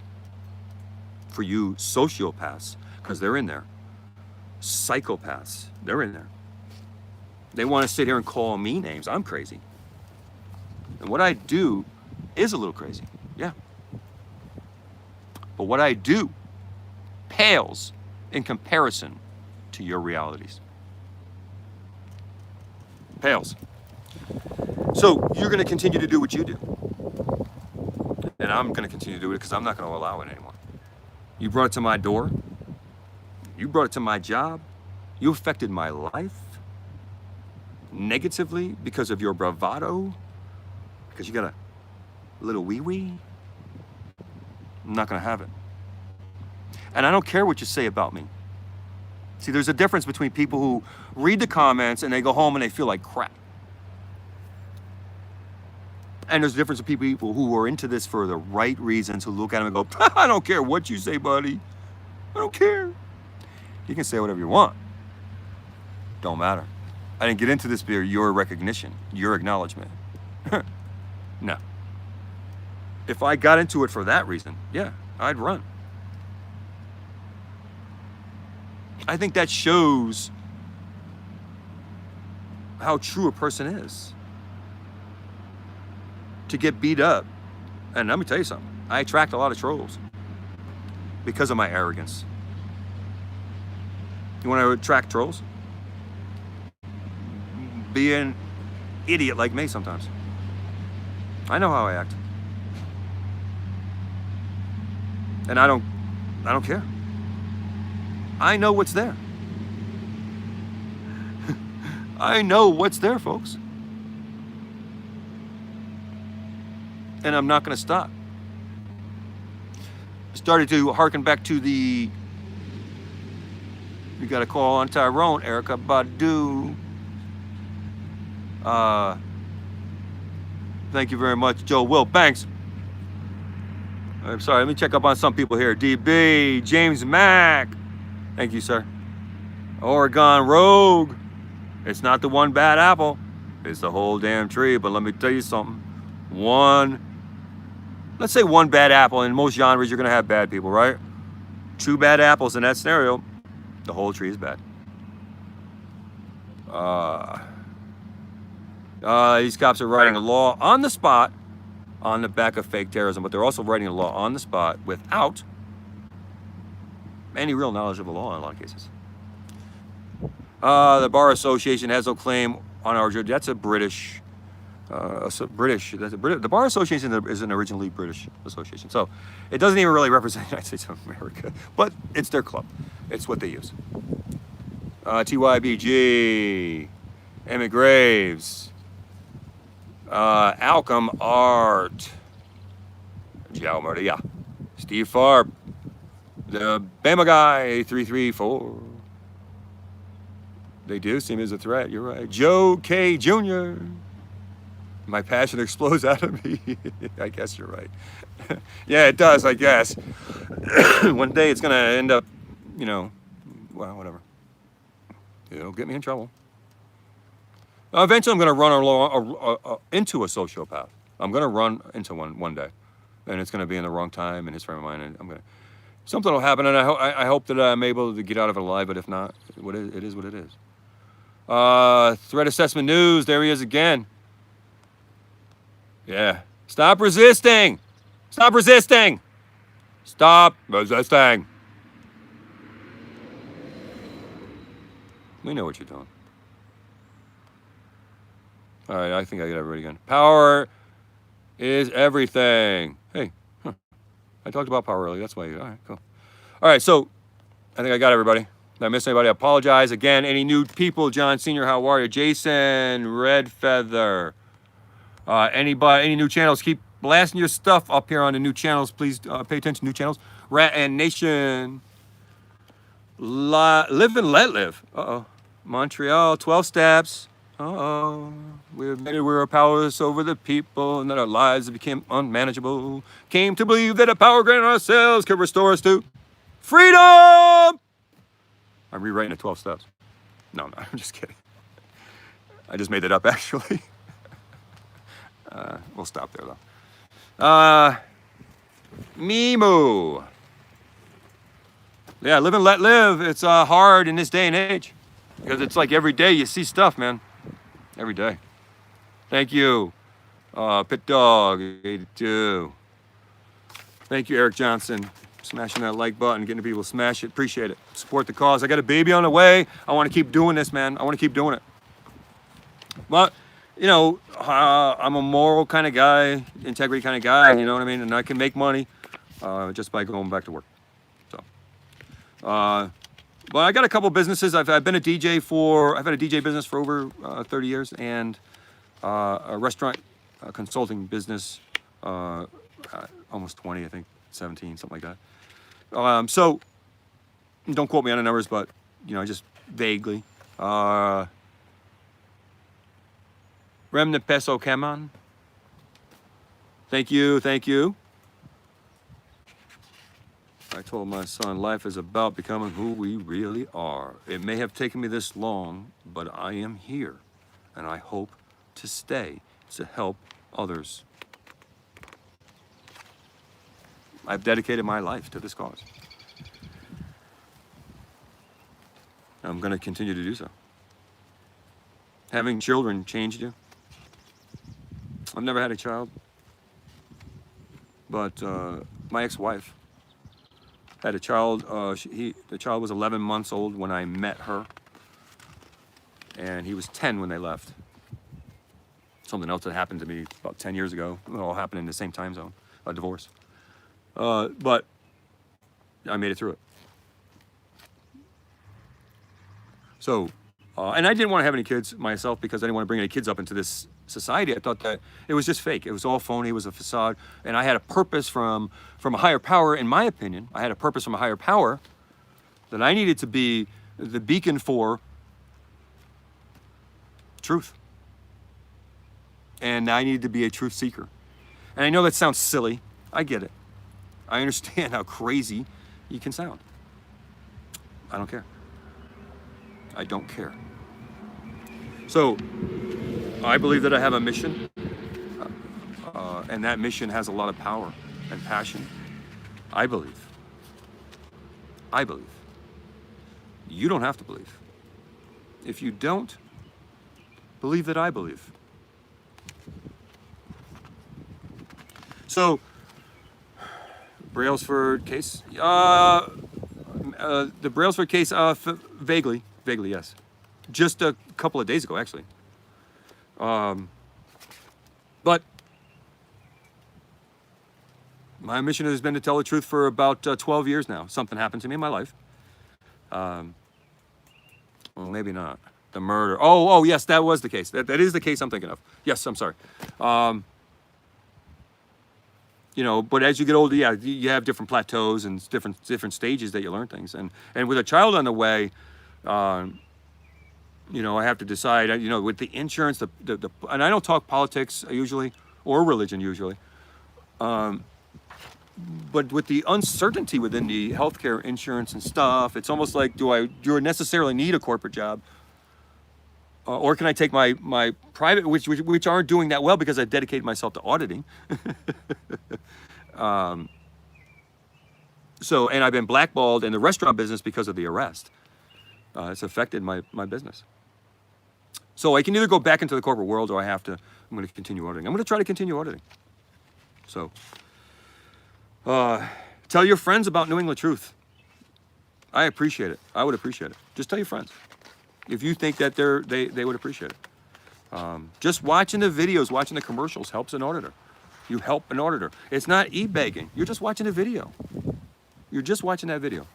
For you sociopaths, because they're in there. Psychopaths, they're in there. They want to sit here and call me names. I'm crazy. And what I do is a little crazy, yeah. But what I do pales in comparison to your realities. Pales. So you're going to continue to do what you do. And I'm going to continue to do it because I'm not going to allow it anymore. You brought it to my door. You brought it to my job. You affected my life. negatively because of your bravado, because you got a little wee-wee, I'm not gonna have it. And I don't care what you say about me. See, there's a difference between people who read the comments and they go home and they feel like crap. And there's a difference between people who are into this for the right reasons, who look at them and go, I don't care what you say, buddy. I don't care. You can say whatever you want. Don't matter. I didn't get into this for your recognition, your acknowledgement. No. If I got into it for that reason, yeah, I'd run. I think that shows how true a person is. To get beat up. And let me tell you something. I attract a lot of trolls because of my arrogance. You want to attract trolls? Be an idiot like me sometimes. I know how I act. And I don't care. I know what's there. I know what's there, folks. And I'm not going to stop. Started to hearken back to the, you got to call on Tyrone, Erykah Badu. Thank you very much, Joe Will Banks. I'm sorry, let me check up on some people here. DB, James Mack. Thank you, sir. Oregon Rogue. It's not the one bad apple. It's the whole damn tree. But let me tell you something. Let's say one bad apple. In most genres, you're going to have bad people, right? Two bad apples in that scenario, the whole tree is bad. These cops are writing a law on the spot on the back of fake terrorism, but they're also writing a law on the spot without any real knowledge of the law in a lot of cases. The Bar Association has no claim on our jury. That's a British. The Bar Association is an originally British association, so it doesn't even really represent the United States of America, but it's their club. It's what they use. TYBG, Emmett Graves, Alcom Art, Joe Maria, Steve Farb, the Bama guy, 334. They do seem as a threat, you're right. Joe K. Jr. My passion explodes out of me. I guess you're right. Yeah, it does, I guess. One day it's going to end up, well, whatever. It'll get me in trouble. Eventually I'm going to run into a sociopath. I'm going to run into one day. And it's going to be in the wrong time in his frame of mind. And something will happen, and I hope that I'm able to get out of it alive, but if not, it is what it is. Threat assessment news, there he is again. Yeah. Stop resisting. Stop resisting. Stop resisting. We know what you're doing. All right, I think I got everybody again. Power is everything. Hey, I talked about power earlier. That's why. All right, cool. All right, so I think I got everybody. Did I miss anybody? I apologize. Again, any new people, John Sr., how are you? Jason, Red Feather. Any new channels, keep blasting your stuff up here on the new channels. Please pay attention to new channels. Rat and Nation. Live and Let Live. Uh-oh. Montreal, 12 steps. Uh-oh. We admitted we were powerless over the people and that our lives became unmanageable. Came to believe that a power granted ourselves could restore us to freedom. I'm rewriting the 12 steps. No, I'm just kidding. I just made that up, actually. We'll stop there, though. Mimu. Yeah, live and let live. It's hard in this day and age. Because it's like every day you see stuff, man. Every day. Thank you. Pit Dog 82. Thank you, Eric Johnson. Smashing that like button, getting people to smash it. Appreciate it. Support the cause. I got a baby on the way. I want to keep doing this, man. I want to keep doing it. But, I'm a moral kind of guy, integrity kind of guy, you know what I mean? And I can make money just by going back to work. So, But I got a couple businesses. I've been a DJ for, I've had a DJ business for over 30 years, and a restaurant consulting business, almost 20, I think, 17, something like that. So don't quote me on the numbers, but just vaguely. Remnant Peso Keman. Thank you, thank you. I told my son, life is about becoming who we really are. It may have taken me this long, but I am here, and I hope to stay to help others. I've dedicated my life to this cause. I'm going to continue to do so. Having children changed you? I've never had a child, but my ex-wife had a child. The child was 11 months old when I met her, and he was 10 when they left. Something else that happened to me about 10 years ago. It all happened in the same time zone, a divorce. But I made it through it. So, and I didn't want to have any kids myself because I didn't want to bring any kids up into this society. I thought that it was just fake. It was all phony. It was a facade. And I had a purpose from a higher power, in my opinion. I had a purpose from a higher power that I needed to be the beacon for truth. And I needed to be a truth seeker. And I know that sounds silly. I get it. I understand how crazy you can sound. I don't care. I don't care. So, I believe that I have a mission, and that mission has a lot of power and passion. I believe. You don't have to believe. If you don't, believe that I believe. So, Brailsford case? The Brailsford case, vaguely, yes. Just a couple of days ago, actually. But my mission has been to tell the truth for about 12 years now. Something happened to me in my life. Well, maybe not. The murder. Oh, yes, that was the case. That is the case I'm thinking of. Yes, I'm sorry. But as you get older, yeah, you have different plateaus and different stages that you learn things. And with a child on the way, I have to decide, with the insurance, and I don't talk politics usually, or religion usually, but with the uncertainty within the healthcare insurance and stuff, it's almost like, do I necessarily need a corporate job? Or can I take my private, which aren't doing that well because I've dedicated myself to auditing. And I've been blackballed in the restaurant business because of the arrest. It's affected my business. So I can either go back into the corporate world or I'm going to continue auditing. I'm going to try to continue auditing. So, tell your friends about knowing the truth. I appreciate it. I would appreciate it. Just tell your friends. If you think that they would appreciate it. Just watching the videos, watching the commercials helps an auditor. You help an auditor. It's not e-begging. You're just watching a video. You're just watching that video.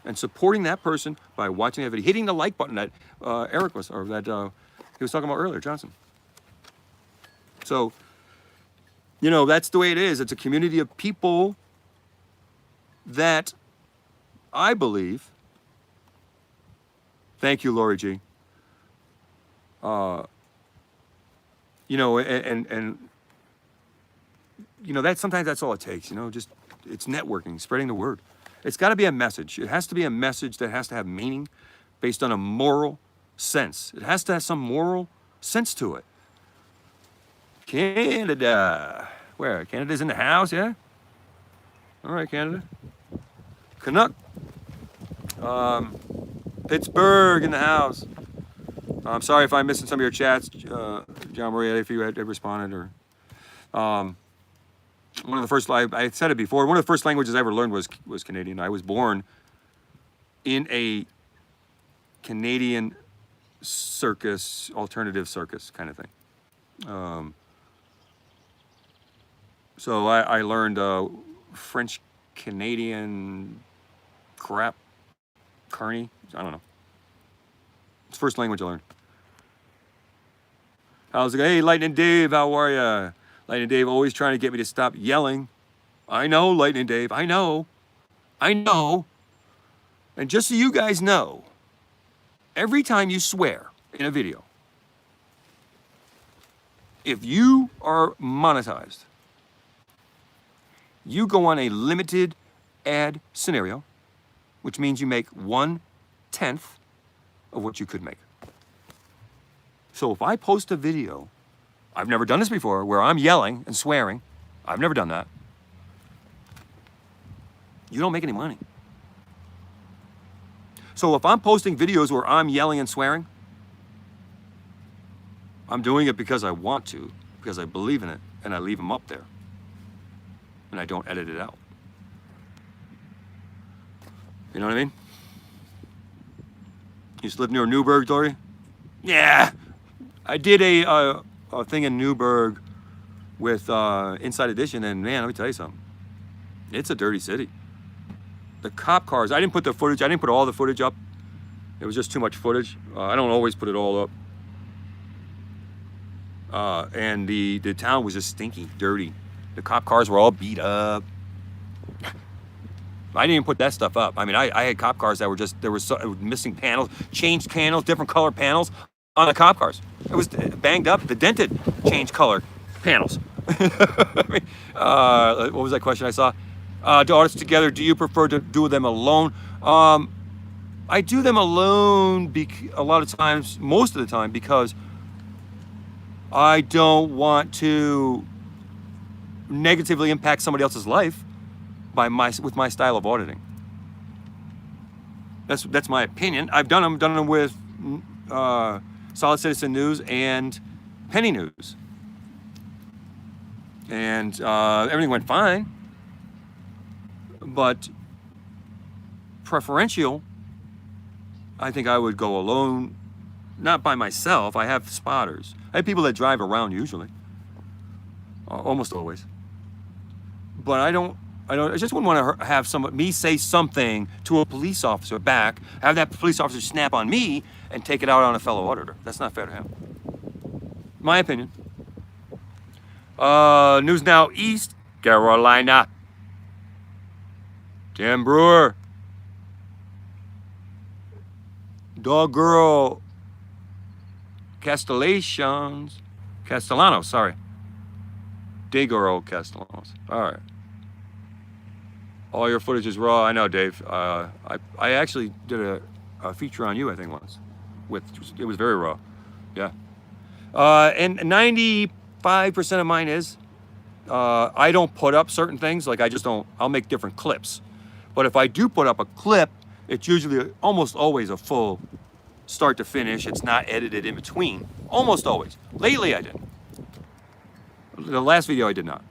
And supporting that person by watching that video. Hitting the like button that Eric was, or that he was talking about earlier, Johnson. So, that's the way it is. It's a community of people that I believe, thank you, Lori G. Sometimes that's all it takes, just it's networking, spreading the word. It's got to be a message. It has to be a message that has to have meaning based on a moral sense. It has to have some moral sense to it. Canada. Where? Canada's in the house, yeah? All right, Canada. Canuck. Pittsburgh in the house. I'm sorry if I'm missing some of your chats, John Maria, if you had responded. Or one of the first, I said it before, one of the first languages I ever learned was Canadian. I was born in a Canadian circus, alternative circus kind of thing. So I learned French Canadian crap Kearney. I don't know. It's the first language I learned. How's it going? Hey, Lightning Dave, how are ya? Lightning Dave always trying to get me to stop yelling. I know, Lightning Dave, I know. I know. And just so you guys know, every time you swear in a video, if you are monetized, you go on a limited ad scenario, which means you make 1/10 of what you could make. So if I post a video, I've never done this before, where I'm yelling and swearing, I've never done that, you don't make any money. So if I'm posting videos where I'm yelling and swearing, I'm doing it because I want to, because I believe in it, and I leave them up there. And I don't edit it out. You know what I mean? You used to live near Newburgh, Dory? Yeah. I did a thing in Newburgh with Inside Edition, and man, let me tell you something. It's a dirty city. The cop cars, I didn't put the footage, I didn't put all the footage up. It was just too much footage. I don't always put it all up. And the town was just stinky, dirty. The cop cars were all beat up. I didn't even put that stuff up. I mean, I had cop cars that were just, there was missing panels, changed panels, different color panels on the cop cars. It was banged up, the dented, changed color panels. What was that question I saw? Do artists together, do you prefer to do them alone? I do them alone a lot of times, most of the time, because I don't want to negatively impact somebody else's life with my style of auditing. That's my opinion. I've done them with Solid Citizen News and Penny News, and everything went fine. But preferential, I think I would go alone, not by myself. I have spotters. I have people that drive around usually, almost always. But I just wouldn't want to have me say something to a police officer back, have that police officer snap on me and take it out on a fellow auditor. That's not fair to him. My opinion. News Now East Carolina. Tim Brewer. Dog Girl Castellanos, sorry. Day Girl Castellanos. All right. All your footage is raw. I know, Dave. I actually did a feature on you, I think, once. It was very raw. Yeah. And 95% of mine is, I don't put up certain things. Like, I'll make different clips. But if I do put up a clip, it's usually almost always a full start to finish. It's not edited in between. Almost always. Lately, I did. The last video, I did not.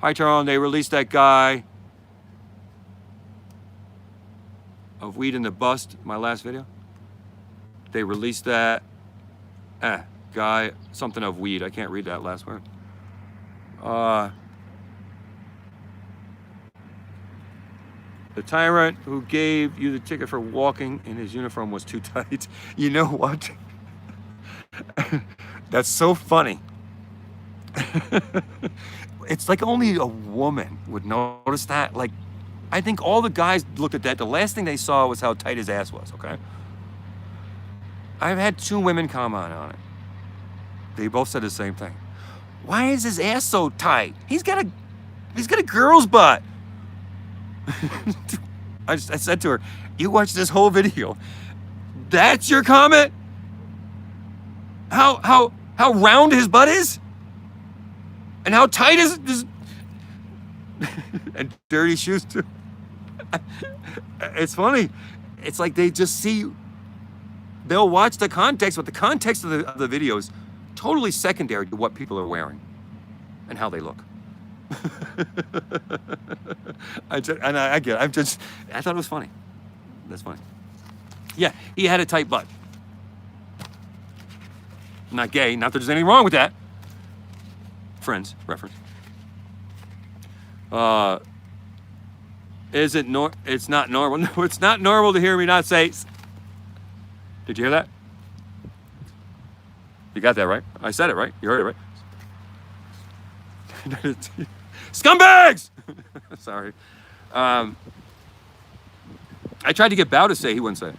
Hi, Tyrone. They released that guy of Weed in the Bust, my last video. They released that guy, something of weed. I can't read that last word. The tyrant who gave you the ticket for walking in his uniform was too tight. You know what? That's so funny. It's like only a woman would notice that. Like, I think all the guys looked at that. The last thing they saw was how tight his ass was, okay? I've had 2 women comment on it. They both said the same thing. Why is his ass so tight? He's got a girl's butt. I said to her, you watched this whole video. That's your comment? How round his butt is? And how tight is and dirty shoes too. It's funny. It's like they just see, they'll watch the context, but the context of the video is totally secondary to what people are wearing and how they look. I get it. I thought it was funny. That's funny. Yeah, he had a tight butt. Not gay, not that there's anything wrong with that. Friends, reference. It's not normal. No, it's not normal to hear me not say. Did you hear that? You got that right? I said it right. You heard it right. Scumbags! Sorry. I tried to get Bao to say, he wouldn't say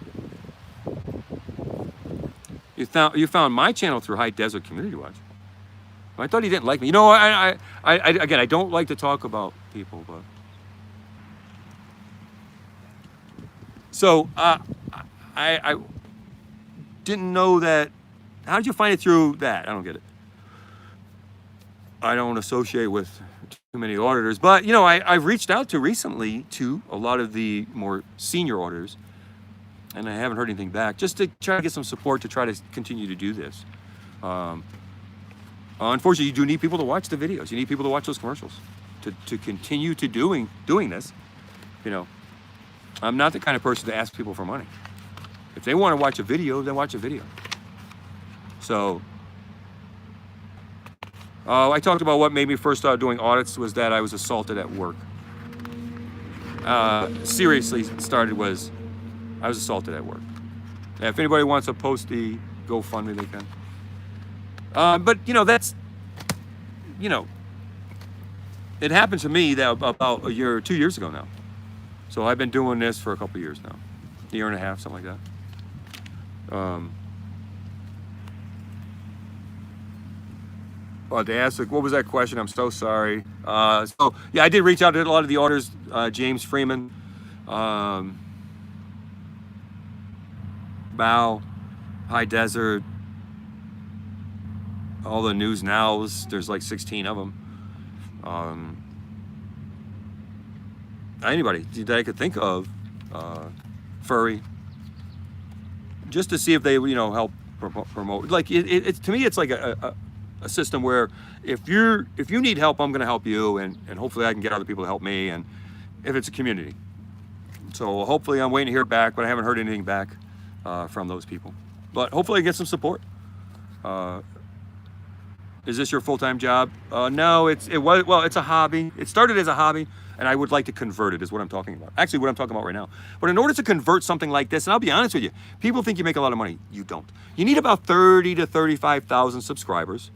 it. You found my channel through High Desert Community Watch. I thought he didn't like me. You know, again, I don't like to talk about people, but. So, I didn't know that. How did you find it through that? I don't get it. I don't associate with too many auditors, but you know, I've reached out to recently to a lot of the more senior auditors, and I haven't heard anything back, just to try to get some support to try to continue to do this. Unfortunately, you do need people to watch the videos. You need people to watch those commercials to continue to doing this. You know, I'm not the kind of person to ask people for money. If they want to watch a video, then watch a video. So, I talked about what made me first start doing audits was that I was assaulted at work. Seriously started was I was assaulted at work. Yeah, if anybody wants to post the GoFundMe, they can. But you know, that's, you know, it happened to me that about a year or 2 years ago now. So I've been doing this for a couple years now, a year and a half, something like that. Well, to ask, what was that question? I'm so sorry. So yeah, I did reach out to a lot of the auditors, James Freeman, Bao, High Desert, all the News Nows. There's like 16 of them. Anybody that I could think of, Furry, just to see if they, you know, help promote. Like it's to me, it's like a system where if you need help, I'm going to help you, and hopefully I can get other people to help me, and if it's a community. So hopefully I'm waiting to hear back, but I haven't heard anything back from those people. But hopefully I get some support. Is this your full-time job? No, it's a hobby. It started as a hobby, and I would like to convert it, is what I'm talking about. Actually, what I'm talking about right now. But in order to convert something like this, and I'll be honest with you, people think you make a lot of money. You don't. You need about 30 to 35,000 subscribers,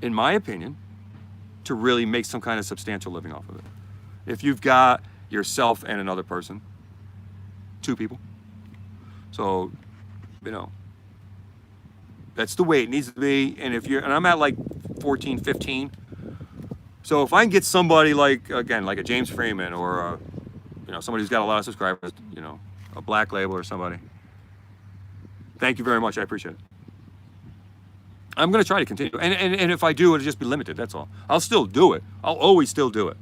in my opinion, to really make some kind of substantial living off of it. If you've got yourself and another person, 2 people. So, you know, that's the way it needs to be. And and I'm at like 14, 15. So if I can get somebody like, again, like a James Freeman or, you know, somebody who's got a lot of subscribers, you know, a Black Label or somebody. Thank you very much. I appreciate it. I'm going to try to continue. And if I do, it'll just be limited. That's all. I'll still do it. I'll always still do it.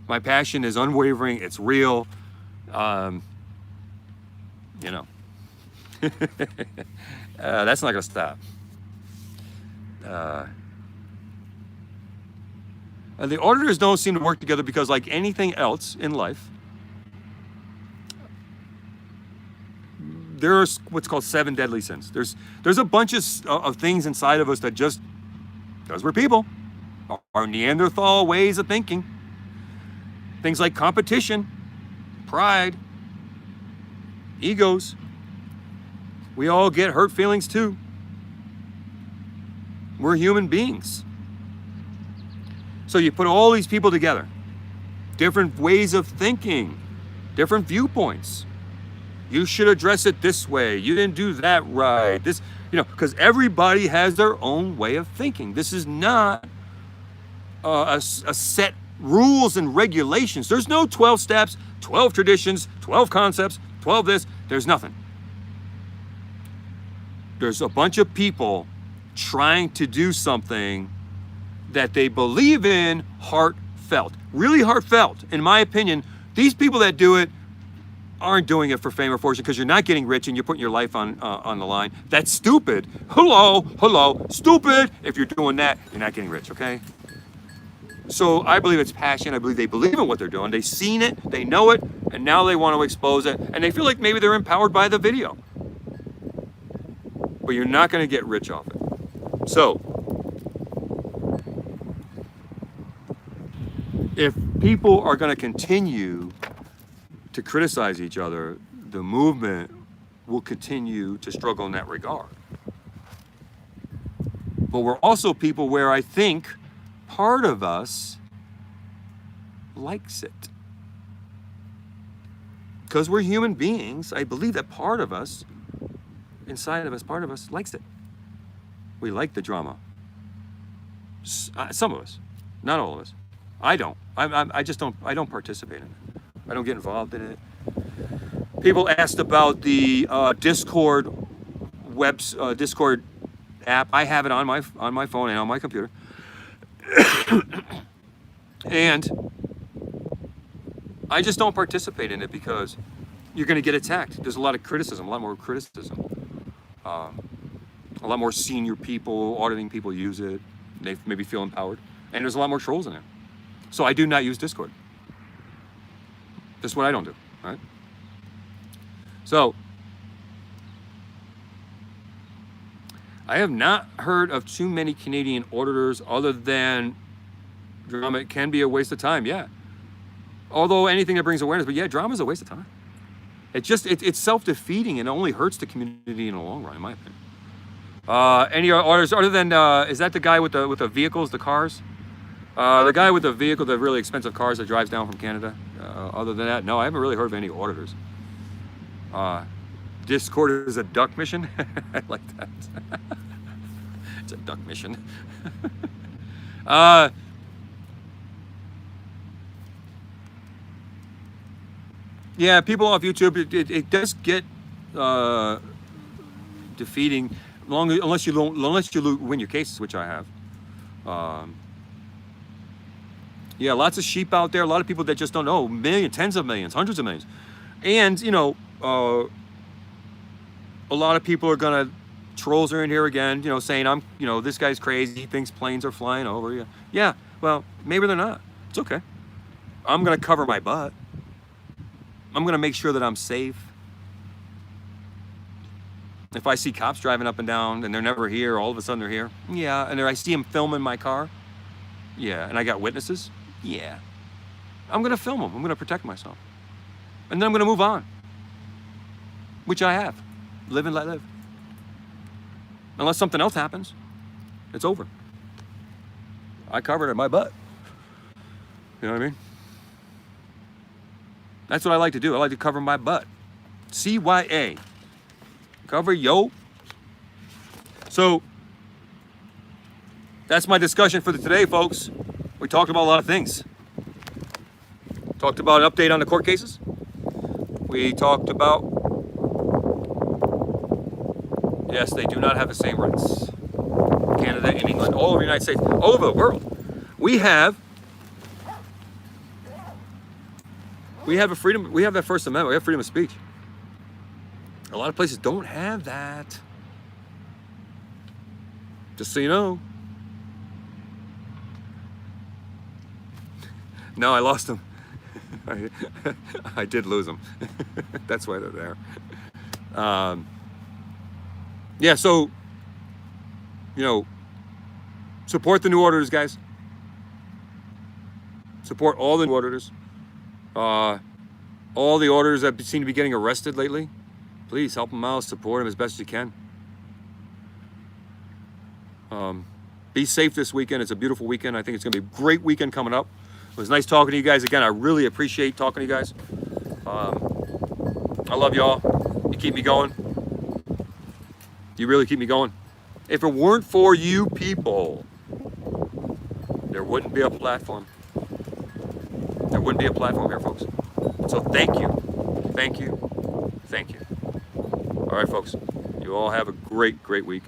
My passion is unwavering. It's real. You know, that's not going to stop. The auditors don't seem to work together because, like anything else in life, there's what's called 7 deadly sins. There's a bunch of things inside of us that just, because we're people, our Neanderthal ways of thinking. Things like competition, pride, egos. We all get hurt feelings too. We're human beings. So you put all these people together, different ways of thinking, different viewpoints. You should address it this way. You didn't do that right. This, you know, because everybody has their own way of thinking. This is not a set rules and regulations. There's no 12 steps, 12 traditions, 12 concepts, 12 this. There's nothing. There's a bunch of people trying to do something that they believe in, heartfelt, really heartfelt. In my opinion, these people that do it aren't doing it for fame or fortune, because you're not getting rich and you're putting your life on the line. That's stupid. Hello, stupid. If you're doing that, you're not getting rich, okay? So I believe it's passion. I believe they believe in what they're doing. They've seen it, they know it, and now they want to expose it, and they feel like maybe they're empowered by the video. But you're not going to get rich off it. So, if people are going to continue to criticize each other, the movement will continue to struggle in that regard. But we're also people where I think part of us likes it. Because we're human beings, I believe that part of us, inside of us, part of us likes it. We like the drama. Some of us, not all of us. I don't. I just don't. I don't participate in it. I don't get involved in it. People asked about the Discord Discord app. I have it on my phone and on my computer, and I just don't participate in it because you're going to get attacked. There's a lot of criticism, a lot more criticism. A lot more senior people, auditing people use it. They maybe feel empowered, and there's a lot more trolls in it. So I do not use Discord. That's what I don't do, right? So I have not heard of too many Canadian auditors other than drama. It can be a waste of time, yeah. Although anything that brings awareness, but yeah, drama is a waste of time. It's self-defeating and it only hurts the community in the long run, in my opinion. Any auditors other than is that the guy with the vehicles, the cars? The guy with the vehicle, the really expensive cars that drives down from Canada. Other than that, no, I haven't really heard of any auditors. Discord is a duck mission. I like that. It's a duck mission. Yeah, people off YouTube, it does get defeating, unless you win your cases, which I have. Yeah, lots of sheep out there. A lot of people that just don't know. Millions, tens of millions, hundreds of millions, and a lot of people are gonna trolls are in here again. Saying this guy's crazy. He thinks planes are flying over you. Yeah, well, maybe they're not. It's okay. I'm gonna cover my butt. I'm gonna make sure that I'm safe. If I see cops driving up and down and they're never here, all of a sudden they're here. Yeah, and I see them filming my car. Yeah, and I got witnesses. Yeah, I'm gonna film them. I'm gonna protect myself, and then I'm gonna move on, which I have. Live and let live. Unless something else happens, it's over. I covered it my butt. You know what I mean? That's what I like to do. I like to cover my butt. CYA. Cover yo. So that's my discussion for today, folks. We talked about a lot of things. Talked about an update on the court cases. We talked about, yes, they do not have the same rights. Canada and England, all over the United States, all over the world. We have a freedom, we have that First Amendment, we have freedom of speech. A lot of places don't have that. Just so you know. No, I lost them. I did lose them. That's why they're there. Yeah, so, support the new auditors, guys. Support all the new auditors. All the auditors that seem to be getting arrested lately, please help them out, support them as best as you can. Be safe this weekend. It's a beautiful weekend. I think it's going to be a great weekend coming up. It was nice talking to you guys again. I really appreciate talking to you guys. I love y'all. You keep me going. You really keep me going. If it weren't for you people, there wouldn't be a platform. There wouldn't be a platform here, folks. So thank you. Thank you. Thank you. All right, folks. You all have a great, great week.